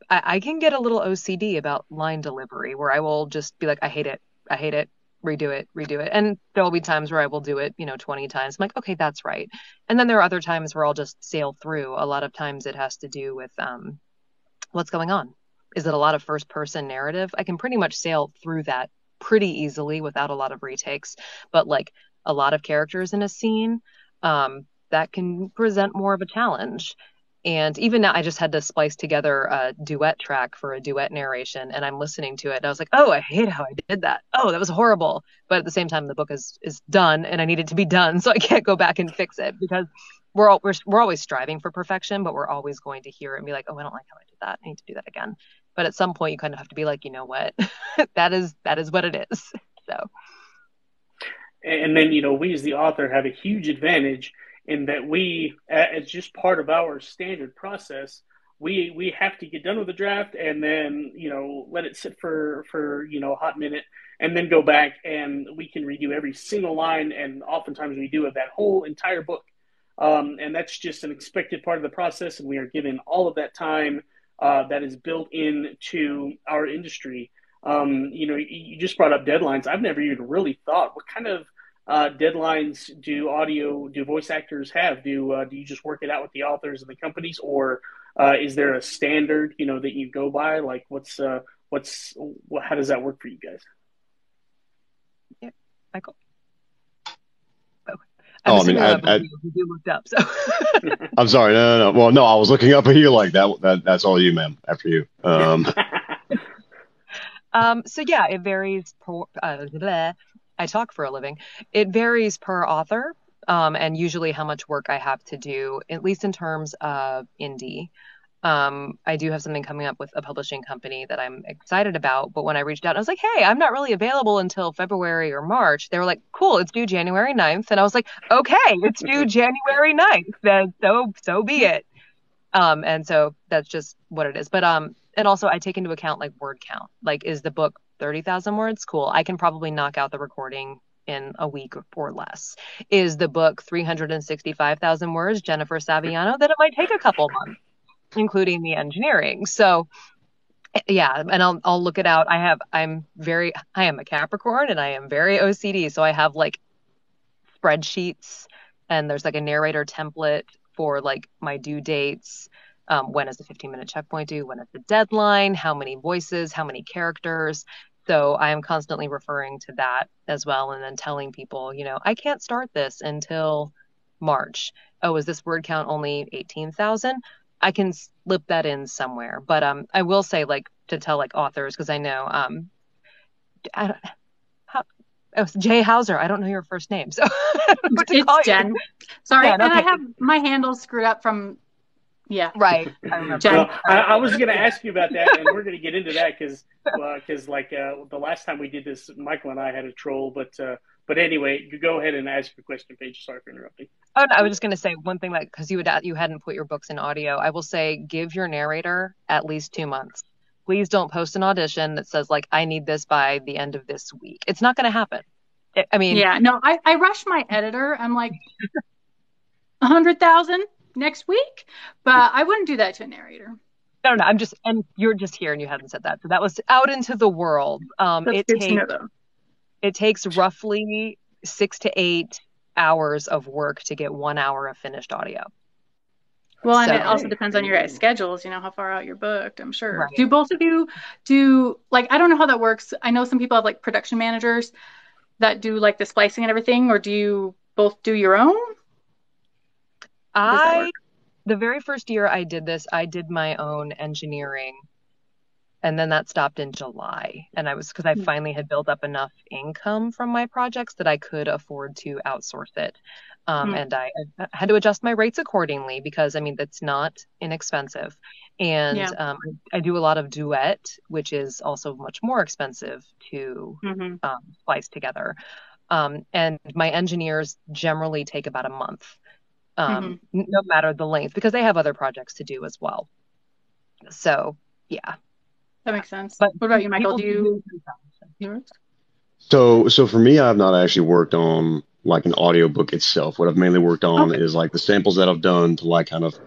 I can get a little OCD about line delivery, where I will just be like, I hate it, redo it, and there will be times where I will do it 20 times. I'm like, okay, that's right. And then there are other times where I'll just sail through. A lot of times it has to do with what's going on. Is it a lot of first person narrative? I can pretty much sail through that pretty easily without a lot of retakes, but like a lot of characters in a scene, that can present more of a challenge. And even now, I just had to splice together a duet track for a duet narration, and I'm listening to it, and I was like, oh, I hate how I did that. Oh, that was horrible. But at the same time, the book is done, and I need it to be done, so I can't go back and fix it, because we're always striving for perfection, but we're always going to hear it and be like, oh, I don't like how I did that. I need to do that again. But at some point, you kind of have to be like, you know what, that is what it is. So. And then we as the author have a huge advantage in that we, as just part of our standard process, we have to get done with the draft and then let it sit for a hot minute, and then go back and we can redo every single line, and oftentimes we do it that whole entire book, and that's just an expected part of the process, and we are given all of that time that is built into our industry. You just brought up deadlines. I've never even really thought, what kind of deadlines do voice actors have? Do you just work it out with the authors and the companies, or is there a standard that you go by? Like, how does that work for you guys? Yeah, Michael. You looked up, so. I'm sorry. No. Well, no, I was looking up at you like that. That's all you, ma'am. After you. So yeah, it varies. I talk for a living. It varies per author, and usually how much work I have to do, at least in terms of indie. I do have something coming up with a publishing company that I'm excited about, but when I reached out, I was like, hey, I'm not really available until February or March. They were like, cool, it's due January 9th. And I was like, okay, it's due January 9th. Then so be it. And so that's just what it is. But and also I take into account like word count. Like, is the book 30,000 words? Cool. I can probably knock out the recording in a week or less. Is the book 365,000 words, Jennifer Saviano? Then it might take a couple months, including the engineering. So yeah, and I'll look it out. I am a Capricorn, and I am very OCD. So I have like spreadsheets, and there's like a narrator template for like my due dates. When is the 15-minute checkpoint due? When is the deadline? How many voices? How many characters? So I am constantly referring to that as well, and then telling people, I can't start this until March. Oh, is this word count only 18,000? I can slip that in somewhere. But I will say, like, to tell like authors, because I know Oh, it's Jay Hauser. I don't know your first name, so I don't know what to call It's you. Jen. Sorry, Jen, and I okay. have my handles screwed up from Right. I remember. Jen. Well, I was going to ask you about that, and we're going to get into that because the last time we did this, Michael and I had a troll. But anyway, you go ahead and ask your question, Paige. Sorry for interrupting. Oh, no, I was just going to say one thing, like, because you hadn't put your books in audio. I will say, give your narrator at least 2 months. Please don't post an audition that says like, I need this by the end of this week. It's not going to happen. I mean, Yeah, no, I rushed my editor. I'm like 100,000 next week, but I wouldn't do that to a narrator. no, and you're just here and you hadn't said that. So that was out into the world. That's good to know, though. It takes roughly 6 to 8 hours of work to get 1 hour of finished audio. Well, and it also depends on your guys' schedules, how far out you're booked, I'm sure. Right. Do both of you I don't know how that works. I know some people have like production managers that do like the splicing and everything, or do you both do your own? The very first year I did this, I did my own engineering, and then that stopped in July. And because I finally had built up enough income from my projects that I could afford to outsource it. And I had to adjust my rates accordingly because, that's not inexpensive. And I do a lot of duet, which is also much more expensive to splice together. And my engineers generally take about a month, no matter the length, because they have other projects to do as well. So, yeah. That makes sense. But what about you, Michael? Do you yours? So for me, I've not actually worked on like an audiobook itself. What I've mainly worked on is like the samples that I've done to like kind of,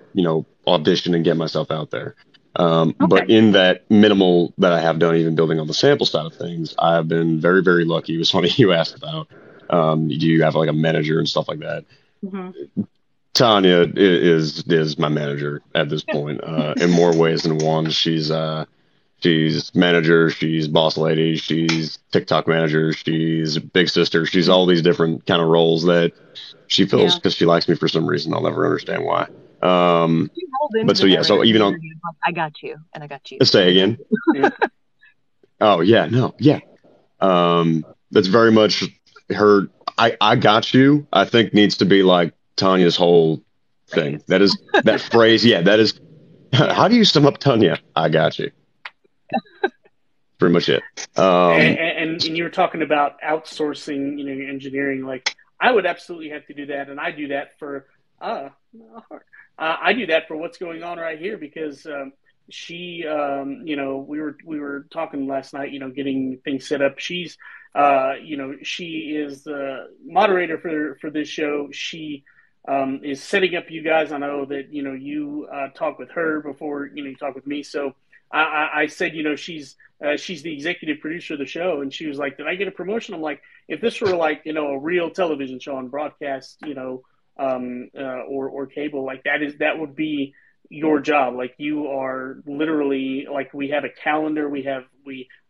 audition and get myself out there. But in that minimal that I have done, even building on the sample side of things, I've been very, very lucky. It was funny you asked about, do you have like a manager and stuff like that? Tanya is my manager at this point, in more ways than one. She's manager, she's boss lady, she's TikTok manager, she's big sister, she's all these different kind of roles that she fills because she likes me for some reason. I'll never understand why. But so even on, I got you, and I got you. Say again. Oh yeah, no, yeah. That's very much her. I got you. I think needs to be like Tanya's whole thing. That is that phrase. Yeah, that is. How do you sum up Tanya? I got you. Pretty much it. And you were talking about outsourcing, your engineering. Like I would absolutely have to do that, and I do that for I do that for what's going on right here because she, we were talking last night, getting things set up. She's, she is the moderator for this show. She is setting up you guys. I know that you talk with her before you talk with me. So I said she's the executive producer of the show, and she was like, "Did I get a promotion?" I'm like, "If this were like a real television show on broadcast, or cable, like that would be your job. Like you are literally like we have a calendar.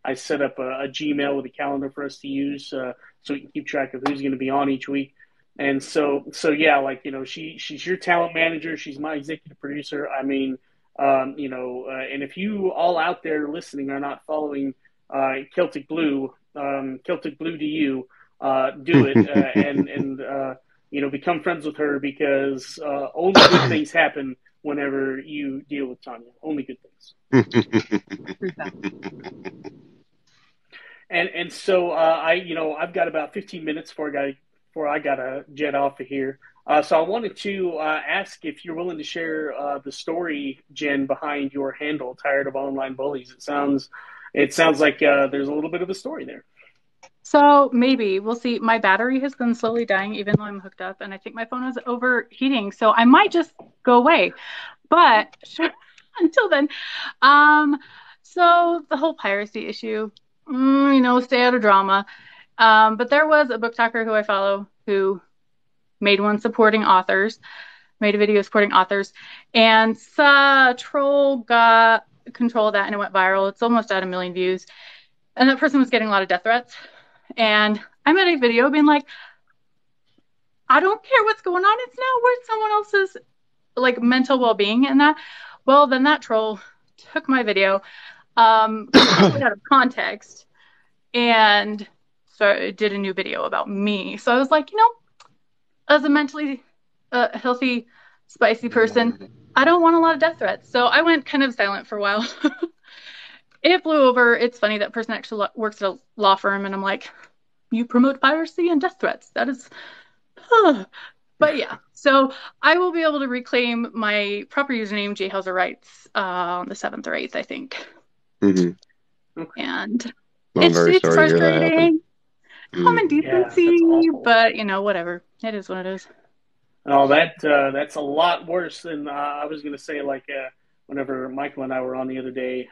I set up a Gmail with a calendar for us to use so we can keep track of who's going to be on each week." And so yeah, like she's your talent manager. She's my executive producer. And if you all out there listening are not following Celtic Blue to you, do it and become friends with her because only good things happen whenever you deal with Tanya. Only good things. And so I've got about 15 minutes before I gotta jet off of here. So I wanted to ask if you're willing to share the story, Jen, behind your handle, Tired of Online Bullies. It sounds like there's a little bit of a story there. So maybe we'll see. My battery has been slowly dying, even though I'm hooked up, and I think my phone is overheating. So I might just go away. But until then, so the whole piracy issue, stay out of drama. But there was a BookTalker who I follow who made a video supporting authors, and troll got control of that and it went viral. It's almost at 1 million views. And that person was getting a lot of death threats. And I made a video being like, I don't care what's going on. It's now worth someone else's like mental well-being and that. Well, then that troll took my video, completely out of context and did a new video about me. So I was like, as a mentally healthy, spicy person, I don't want a lot of death threats. So I went kind of silent for a while. It blew over. It's funny, that person actually works at a law firm, and I'm like, you promote piracy and death threats. That is, but yeah. So I will be able to reclaim my proper username, J Hauser Writes, on the 7th or 8th, I think. Mm-hmm. And I'm very it's sorry to hear that happen. frustrating. Common decency, Yeah, but whatever. It is what it is. Oh, that's a lot worse than I was going to say. Like whenever Michael and I were on the other day,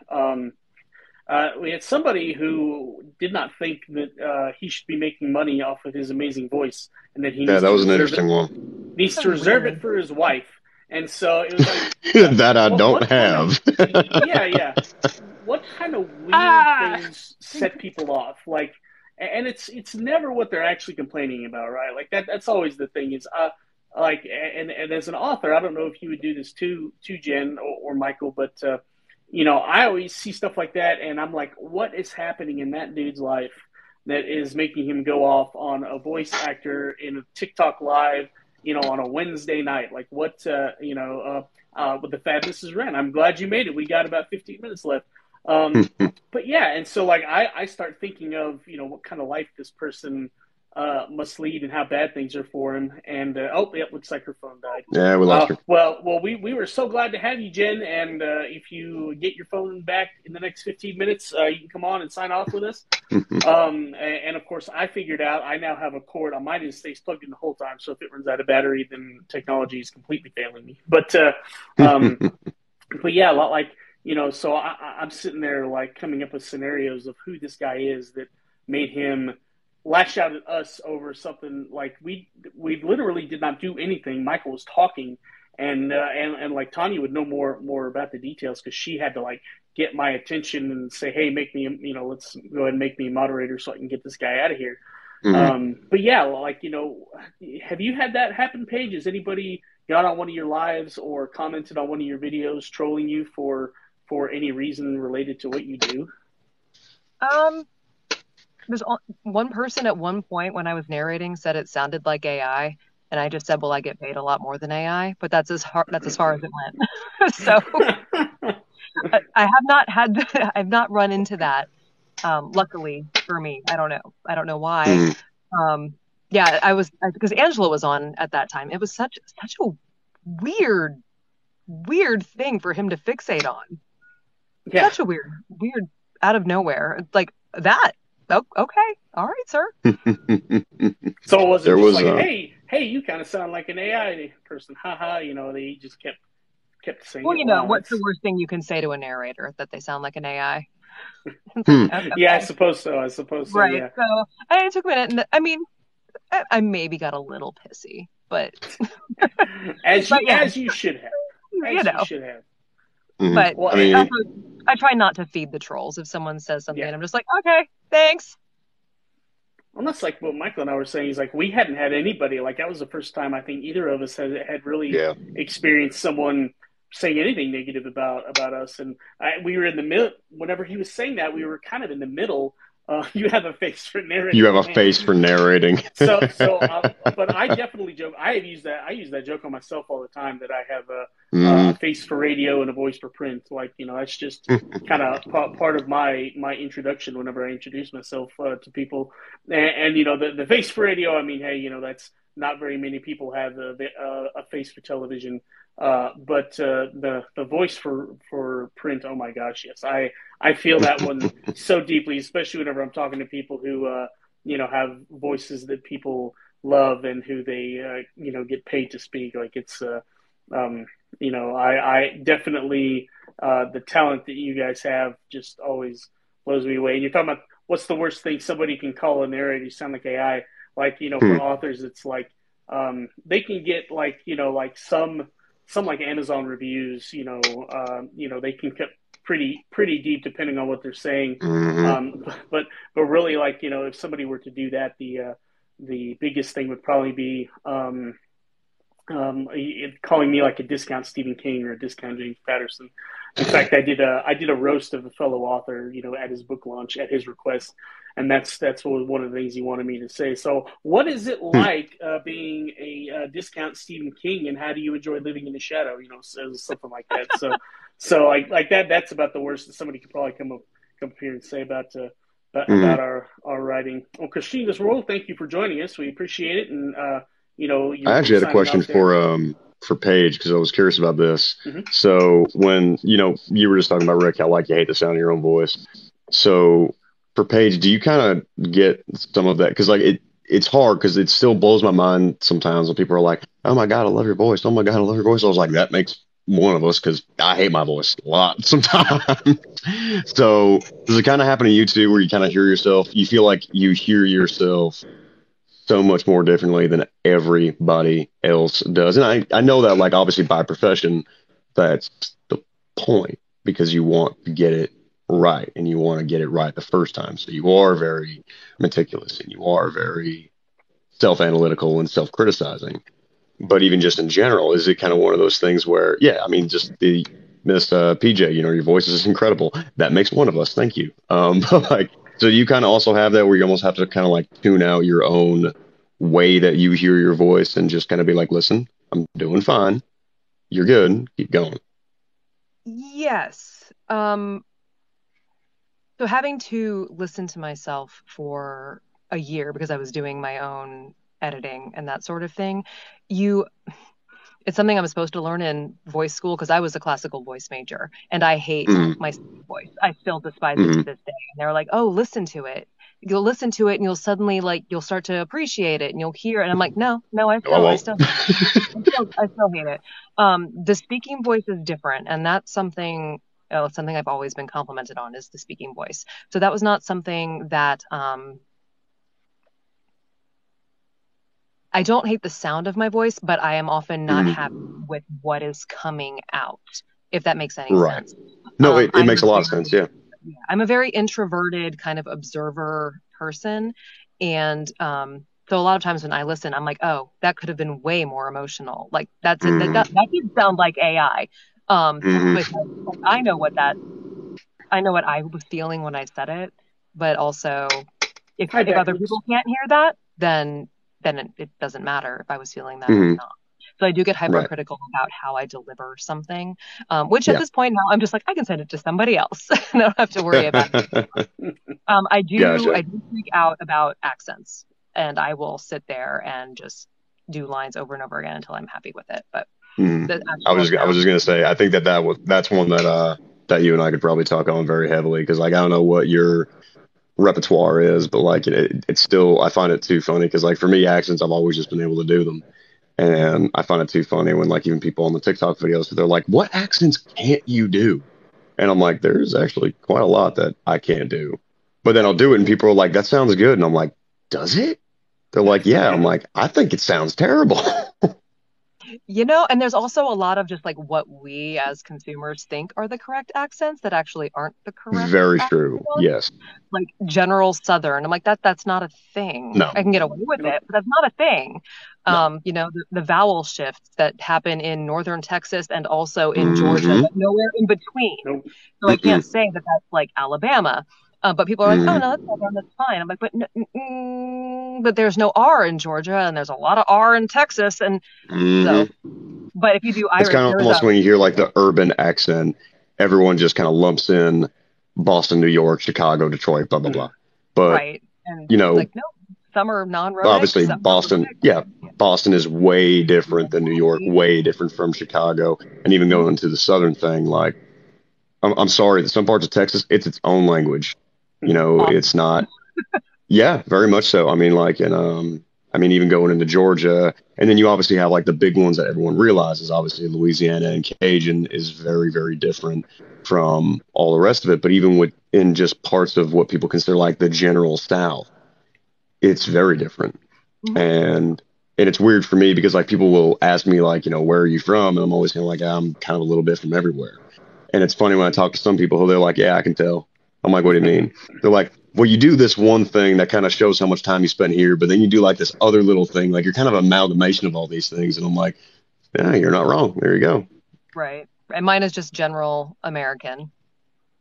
we had somebody who did not think that he should be making money off of his amazing voice, and that he Yeah, needs that to was an reserve interesting it. one. Needs to reserve it for his wife, and so it was like That I don't what kind have. of yeah. What kind of weird things set people off? Like, and it's never what they're actually complaining about, right? Like that's always the thing is like and as an author, I don't know if you would do this to Jen or Michael, but I always see stuff like that, and I'm like, what is happening in that dude's life that is making him go off on a voice actor in a TikTok live, on a Wednesday night? Like, what, with the Fab Mrs. Wren? I'm glad you made it. We got about 15 minutes left. But yeah, and so like I start thinking of what kind of life this person must lead and how bad things are for him. And looks like her phone died. Yeah, we lost her. Well, we were so glad to have you, Jen. And if you get your phone back in the next 15 minutes, you can come on and sign off with us. And of course, I figured out I now have a cord on mine that stays plugged in the whole time. So if it runs out of battery, then technology is completely failing me. But yeah, like. So I'm sitting there like coming up with scenarios of who this guy is that made him lash out at us over something. Like we literally did not do anything. Michael was talking, and like Tanya would know more about the details because she had to like get my attention and say, hey, make me let's go ahead and make me a moderator so I can get this guy out of here. But yeah, like have you had that happen, Paige? Has anybody got on one of your lives or commented on one of your videos trolling you for any reason related to what you do? There's one person at one point when I was narrating said it sounded like AI, and I just said, well, I get paid a lot more than AI, but that's as far as it went. So I have not run into that. Luckily for me, I don't know why. Yeah, because Angela was on at that time. It was such a weird thing for him to fixate on. Yeah. Such a weird out of nowhere. Like that. Oh, okay. All right, sir. So it wasn't just like, hey, you kind of sound like an AI person. Haha, they just kept saying well, it. Wow, what's the worst thing you can say to a narrator? That they sound like an AI? Okay. Yeah, I suppose so. Right. Yeah. So it took a minute, and I mean, I maybe got a little pissy, but as you should have. You should have. But I try not to feed the trolls. If someone says something, and I'm just like, okay, thanks. Well, that's like what Michael and I were saying. He's like, we hadn't had anybody. Like, that was the first time I think either of us had really experienced someone saying anything negative about us. And we were in the middle. Whenever he was saying that, we were kind of in the middle. You have a face for narrating. You have a face for narrating. But I definitely joke. I use that joke on myself all the time, that I have a face for radio and a voice for print. Like, that's just kind of part of my introduction whenever I introduce myself to people. And the face for radio, I mean, hey, that's not very many people have a face for television. But the voice for print, oh my gosh, yes, I feel that one so deeply, especially whenever I'm talking to people who have voices that people love and who they get paid to speak. Like it's I definitely the talent that you guys have just always blows me away. And you're talking about what's the worst thing somebody can call a narrator? You sound like AI. Like for authors, it's like they can get like some like Amazon reviews, they can get pretty deep depending on what they're saying. But really, like, if somebody were to do that, the biggest thing would probably be calling me like a discount Stephen King or a discount James Patterson. In fact, I did a roast of a fellow author, at his book launch at his request, and that's one of the things he wanted me to say. So, what is it Hmm. like being a discount Stephen King, and how do you enjoy living in the shadow? Something like that. So like that. That's about the worst that somebody could probably come up here and say Hmm. about our writing. Well, Christine Roll, thank you for joining us. We appreciate it, and I you're actually had a signing question off there. for Paige because I was curious about this. Hmm. So when you were just talking about Rick, how like you hate the sound of your own voice. So for Paige, do you kind of get some of that? Because like it's hard because it still blows my mind sometimes when people are like, "Oh my God, I love your voice. Oh my God, I love your voice." I was like, that makes one of us because I hate my voice a lot sometimes. So does it kind of happen to you too, where you kind of hear yourself? You feel like you hear yourself so much more differently than everybody else does. And I know that, like, obviously by profession, that's the point because you want to get it right and you want to get it right the first time. So you are very meticulous and you are very self analytical and self criticizing. But even just in general, is it kind of one of those things where, yeah, I mean, just the Miss PJ, your voice is incredible. That makes one of us. Thank you. But like, so you kind of also have that where you almost have to kind of like tune out your own way that you hear your voice and just kind of be like, listen, I'm doing fine. You're good. Keep going. Yes. So having to listen to myself for a year because I was doing my own editing and that sort of thing, you it's something I was supposed to learn in voice school because I was a classical voice major and I hate Mm-hmm. my speaking voice. I still despise it Mm-hmm. to this day. And they're like, "Oh, listen to it. You'll listen to it and you'll suddenly you'll start to appreciate it and you'll hear it." And I'm like, "No, no, I No, I still I won't. still I still hate it." The speaking voice is different, and that's something I've always been complimented on is the speaking voice. So that was not something that I don't hate the sound of my voice, but I am often not happy Mm-hmm. with what is coming out, if that makes any Right. sense. No, it makes a lot of Very, sense. Yeah. yeah, I'm a very introverted kind of observer person. And so a lot of times when I listen, I'm like, oh, that could have been way more emotional. Like that did sound like AI. But Mm-hmm. like, I know what I was feeling when I said it. But also, Hi, if other Beckwith. people can't hear that, then it doesn't matter if I was feeling that or Mm-hmm. not. So I do get Right. hypercritical about how I deliver something, which at Yeah. this point now I'm just like I can send it to somebody else. I don't have to worry about it. Gotcha. I do freak out about accents, and I will sit there and just do lines over and over again until I'm happy with it. But Mm. the actual I was sound, just gonna say I think that's one that you and I could probably talk on very heavily because like I don't know what your repertoire is, but like it's still I find it too funny because like for me accents I've always just been able to do them, and I find it too funny when like even people on the TikTok videos they're like, "What accents can't you do?" And I'm like, "There's actually quite a lot that I can't do," but then I'll do it and people are like, "That sounds good," and I'm like, "Does it?" They're like, "Yeah." I'm like, "I think it sounds terrible." and there's also a lot of just like what we as consumers think are the correct accents that actually aren't the correct Very true. accents. Yes. Like general Southern. I'm like that's not a thing. No. I can get away with Nope. it, but that's not a thing. No. The vowel shifts that happen in northern Texas and also in Georgia, Mm-hmm. but nowhere in between. Nope. So I can't say that that's like Alabama. But people are like, oh no, Mm-hmm. that's Southern, that's fine. I'm like, but there's no R in Georgia, and there's a lot of R in Texas, and so. Mm-hmm. But if you do It's Irish, kind of there's almost a when you hear like the urban accent, everyone just kind of lumps in Boston, New York, Chicago, Detroit, blah blah blah. But right, and you it's know, like no, some are non-rhotic, obviously some are Boston, rhotic. yeah, Boston is way different than New York, Exactly. way different from Chicago, and even going into the southern thing, like I'm sorry, some parts of Texas, it's its own language. It's Awesome. not. Yeah, very much so. I mean, like, and I mean, even going into Georgia, and then you obviously have like the big ones that everyone realizes. Obviously, Louisiana and Cajun is very, very different from all the rest of it. But even within just parts of what people consider like the general South, it's very different. Mhm. And it's weird for me because like people will ask me like, where are you from? And I'm always kind of like, I'm kind of a little bit from everywhere. And it's funny when I talk to some people who they're like, yeah, I can tell. I'm like, what do you mean? They're like, well, you do this one thing that kind of shows how much time you spent here, but then you do like this other little thing. Like you're kind of an amalgamation of all these things. And I'm like, yeah, you're not wrong. There you go. Right. And mine is just general American,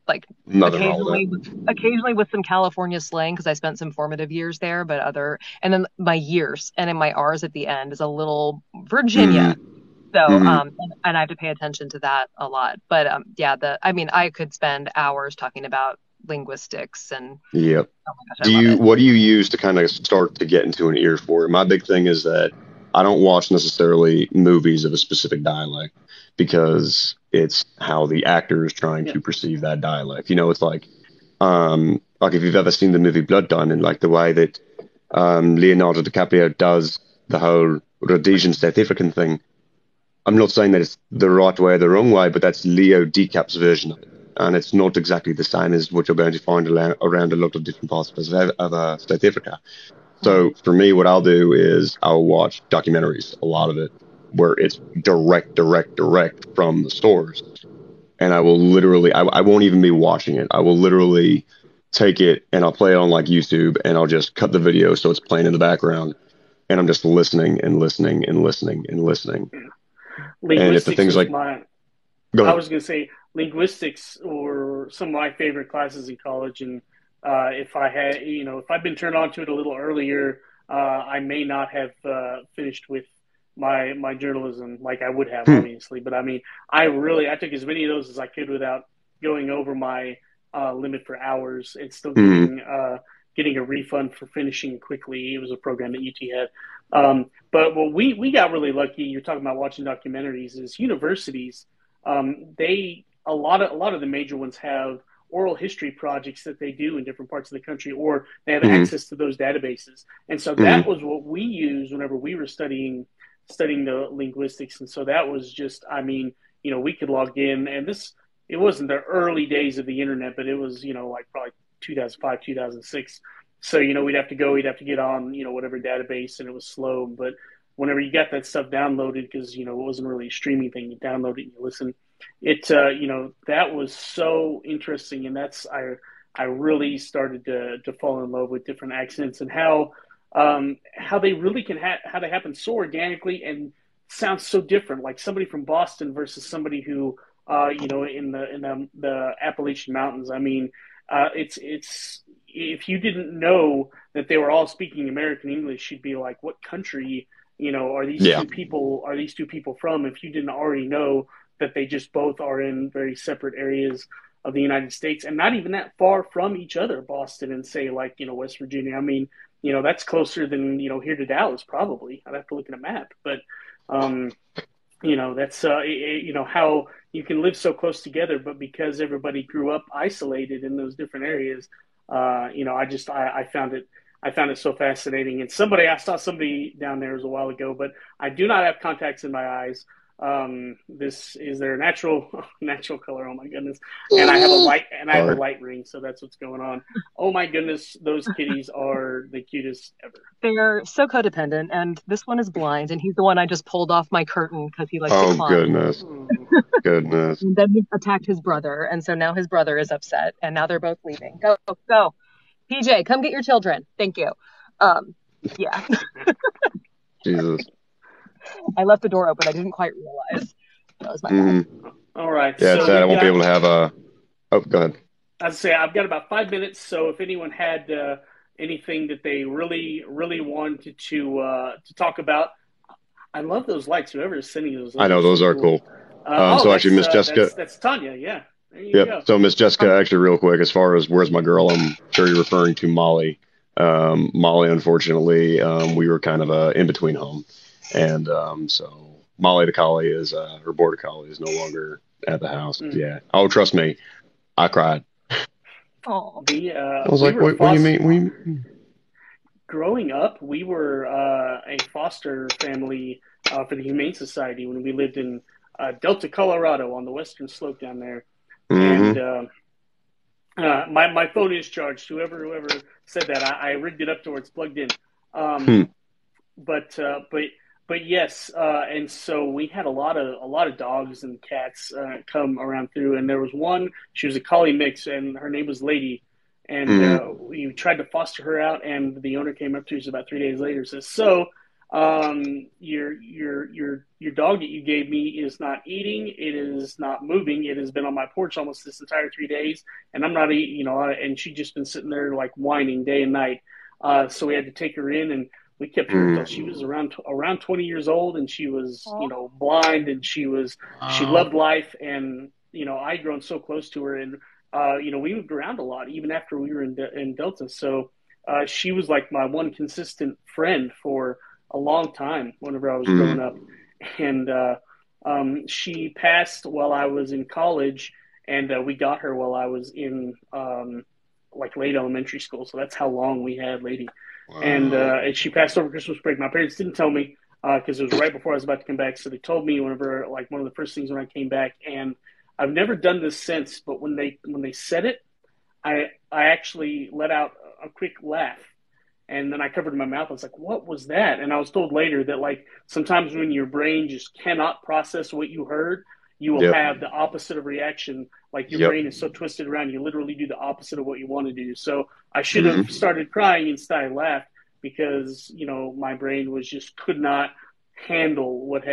like Nothing wrong with occasionally, that. occasionally with some California slang because I spent some formative years there, but and then my years and in my R's at the end is a little Virginia. Mm-hmm. So, Mm-hmm. and I have to pay attention to that a lot. But yeah, I mean, I could spend hours talking about linguistics and Yep. oh my gosh, I love it. What do you use to kind of start to get into an ear for it? My big thing is that I don't watch necessarily movies of a specific dialect because it's how the actor is trying Yeah. to perceive that dialect. You know, it's like if you've ever seen the movie Blood Diamond, like the way that Leonardo DiCaprio does the whole Rhodesian South African thing. I'm not saying that it's the right way or the wrong way, but that's Leo DiCap's version of it. And it's not exactly the same as what you're going to find around a lot of different parts of South Africa. So for me, what I'll do is I'll watch documentaries, a lot of it, where it's direct from the source. And I will literally, I won't even be watching it. I will literally take it and I'll play it on like YouTube and I'll just cut the video so it's playing in the background. And I'm just listening and listening and listening and listening. And if the Linguistics thing's was like, my, go I ahead. was going to say linguistics were some of my favorite classes in college. And if I had, if I'd been turned on to it a little earlier, I may not have finished with my journalism like I would have, Hmm. obviously. But I mean, I took as many of those as I could without going over my limit for hours and still Hmm. getting a refund for finishing quickly. It was a program that UT had. But what we got really lucky. You're talking about watching documentaries. Is universities they a lot of the major ones have oral history projects that they do in different parts of the country, or they have Hmm. access to those databases. And so that Hmm. was what we used whenever we were studying the linguistics. And so that was just, I mean, we could log in, and this it wasn't the early days of the internet, but it was like probably 2005, 2006. So we'd have to get on whatever database, and it was slow, but whenever you got that stuff downloaded, because it wasn't really a streaming thing, you download it and you listen. That was so interesting, and I really started to fall in love with different accents and how they really how they happen so organically and sound so different. Like somebody from Boston versus somebody who in the Appalachian Mountains. I mean, it's if you didn't know that they were all speaking American English, you'd be like, what country are these Yeah. two people from? If you didn't already know that they just both are in very separate areas of the United States and not even that far from each other, Boston and say like West Virginia. I mean, that's closer than here to Dallas probably. I'd have to look at a map, but that's how you can live so close together, but because everybody grew up isolated in those different areas, I found it so fascinating. And I saw somebody down there a while ago, but I do not have contacts in my eyes. This is their natural color. Oh my goodness! And I have a Sorry. light ring, so that's what's going on. Oh my goodness, those kitties are the cutest ever. They're so codependent, and this one is blind, and he's the one I just pulled off my curtain because he likes to Oh, climb. goodness. Hmm. Goodness. And then he attacked his brother, and so now his brother is upset, and now they're both leaving. Go, go. PJ, come get your children. Thank you. Yeah, Jesus. I left the door open. I didn't quite realize. That was my bad. Hmm. All right, Yeah, it's so sad. I we've won't be got. able to have a. Oh, go ahead. I'd say I've got about 5 minutes. So if anyone had anything that they really, really wanted to talk about, I love those lights. Whoever is sending I those know are those so are cool. cool. So actually, Miss Jessica. That's Tanya. Yeah, there you Yep. go. So Miss Jessica, actually, real quick, as far as where's my girl, I'm sure you're referring to Molly. Molly, unfortunately, we were kind of in between home, and so Molly the collie is her border collie is no longer at the house. Mm. Yeah. Oh, trust me, I cried. Oh, I was We like, were what do you mean? What do you mean? growing up. We were a foster family for the Humane Society when we lived in Delta, Colorado, on the western slope down there, and. Mm-hmm. My phone is charged. Whoever said that, I rigged it up to where it's plugged in. Hmm. But yes, and so we had a lot of dogs and cats come around through, and there was one. She was a collie mix, and her name was Lady. And Mm-hmm. we tried to foster her out, and the owner came up to us about 3 days later and says, "So, your dog that you gave me is not eating, it is not moving, it has been on my porch almost this entire 3 days, and I'm not eating, and she'd just been sitting there like whining day and night. So we had to take her in, and we kept her until she was around 20 years old, and she was blind, and she loved life, and I'd grown so close to her, and we moved around a lot even after we were in Delta. So she was like my one consistent friend for a long time whenever I was growing up. And she passed while I was in college, and we got her while I was in like late elementary school. So that's how long we had Lady. Wow. And she passed over Christmas break. My parents didn't tell me because it was right before I was about to come back. So they told me whenever, like one of the first things when I came back. And I've never done this since, but when they said it, I actually let out a quick laugh. And then I covered my mouth. I was like, what was that? And I was told later that like sometimes when your brain just cannot process what you heard, you will have the opposite of reaction. Like your brain is so twisted around, you literally do the opposite of what you want to do. So I should have started crying instead I laughed because, my brain was just could not handle what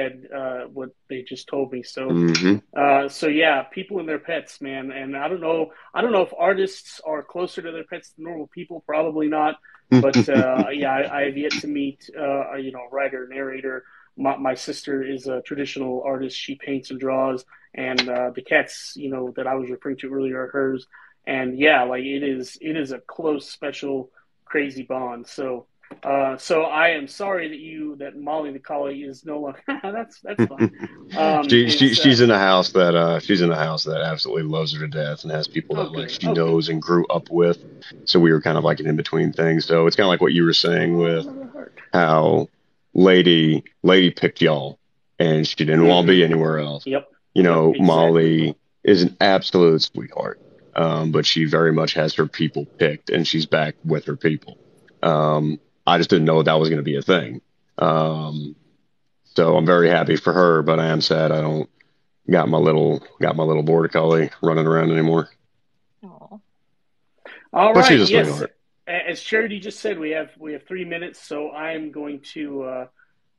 they just told me. So, so yeah, people and their pets, man. And I don't know if artists are closer to their pets than normal people. Probably not. But yeah, I have yet to meet a writer, narrator. My sister is a traditional artist. She paints and draws, and the cats, that I was referring to earlier are hers. And yeah, like it is a close, special, crazy bond. So I am sorry that Molly the collie is no longer. That's fine. She's in a house that absolutely loves her to death and has people that she knows and grew up with. So we were kind of like an in between thing. So it's kind of like what you were saying with how Lady picked y'all and she didn't want to be anywhere else. Yep. Exactly. Molly is an absolute sweetheart, but she very much has her people picked and she's back with her people. I just didn't know that was going to be a thing. So I'm very happy for her, but I am sad I don't got my little border collie running around anymore. Aww. All right. Yes. As Charity just said, we have 3 minutes, so I'm going to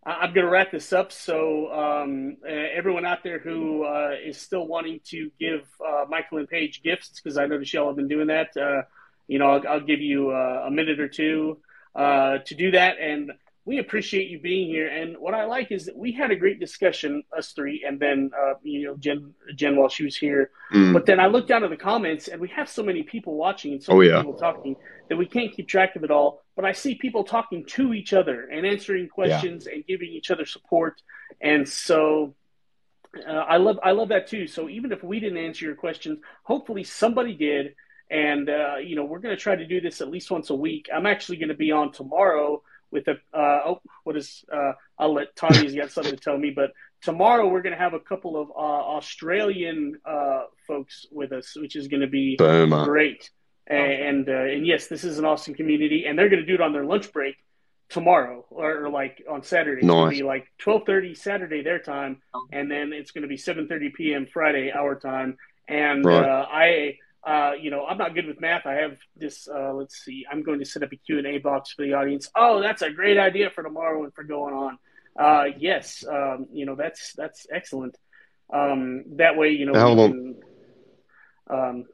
wrap this up. So everyone out there who is still wanting to give Michael and Paige gifts, because I noticed y'all have been doing that. I'll give you a minute or two to do that, and we appreciate you being here. And what I like is that we had a great discussion, us three, and then Jen while she was here. But then I looked down at the comments, and we have so many people watching and so many people talking that we can't keep track of it all. But I see people talking to each other and answering questions and giving each other support, and so I love that too. So even if we didn't answer your questions, hopefully somebody did. And, we're going to try to do this at least once a week. I'm actually going to be on tomorrow with I'll let Tanya's got something to tell me, but tomorrow we're going to have a couple of Australian folks with us, which is going to be great. And yes, this is an awesome community, and they're going to do it on their lunch break tomorrow or like on Saturday. It's going to be like 12:30 Saturday their time, and then it's going to be 7:30 p.m. Friday our time. And I'm not good with math. I have this, let's see, I'm going to set up a Q&A box for the audience. Oh, that's a great idea for tomorrow and for going on. Yes, that's excellent. That way,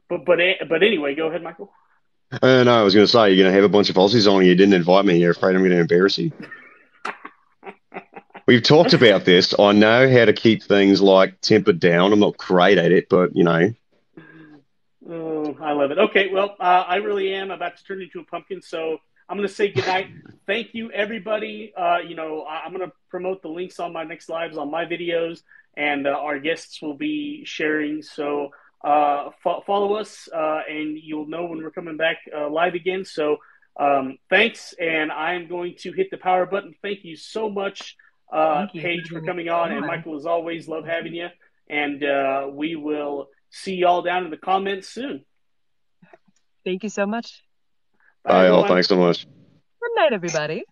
but anyway, go ahead, Michael. No, I was going to say, you're going to have a bunch of Aussies on. You didn't invite me. You're afraid I'm going to embarrass you. We've talked about this. I know how to keep things like tempered down. I'm not great at it, but Oh, I love it. Okay, well, I really am about to turn into a pumpkin, so I'm going to say goodnight. Thank you, everybody. I'm going to promote the links on my next lives on my videos, and our guests will be sharing. So follow us, and you'll know when we're coming back live again. So thanks, and I'm going to hit the power button. Thank you so much, Paige, for coming on, and Michael, as always, love having you. And we will see y'all down in the comments soon. Thank you so much. Bye, y'all. Thanks so much. Good night, everybody.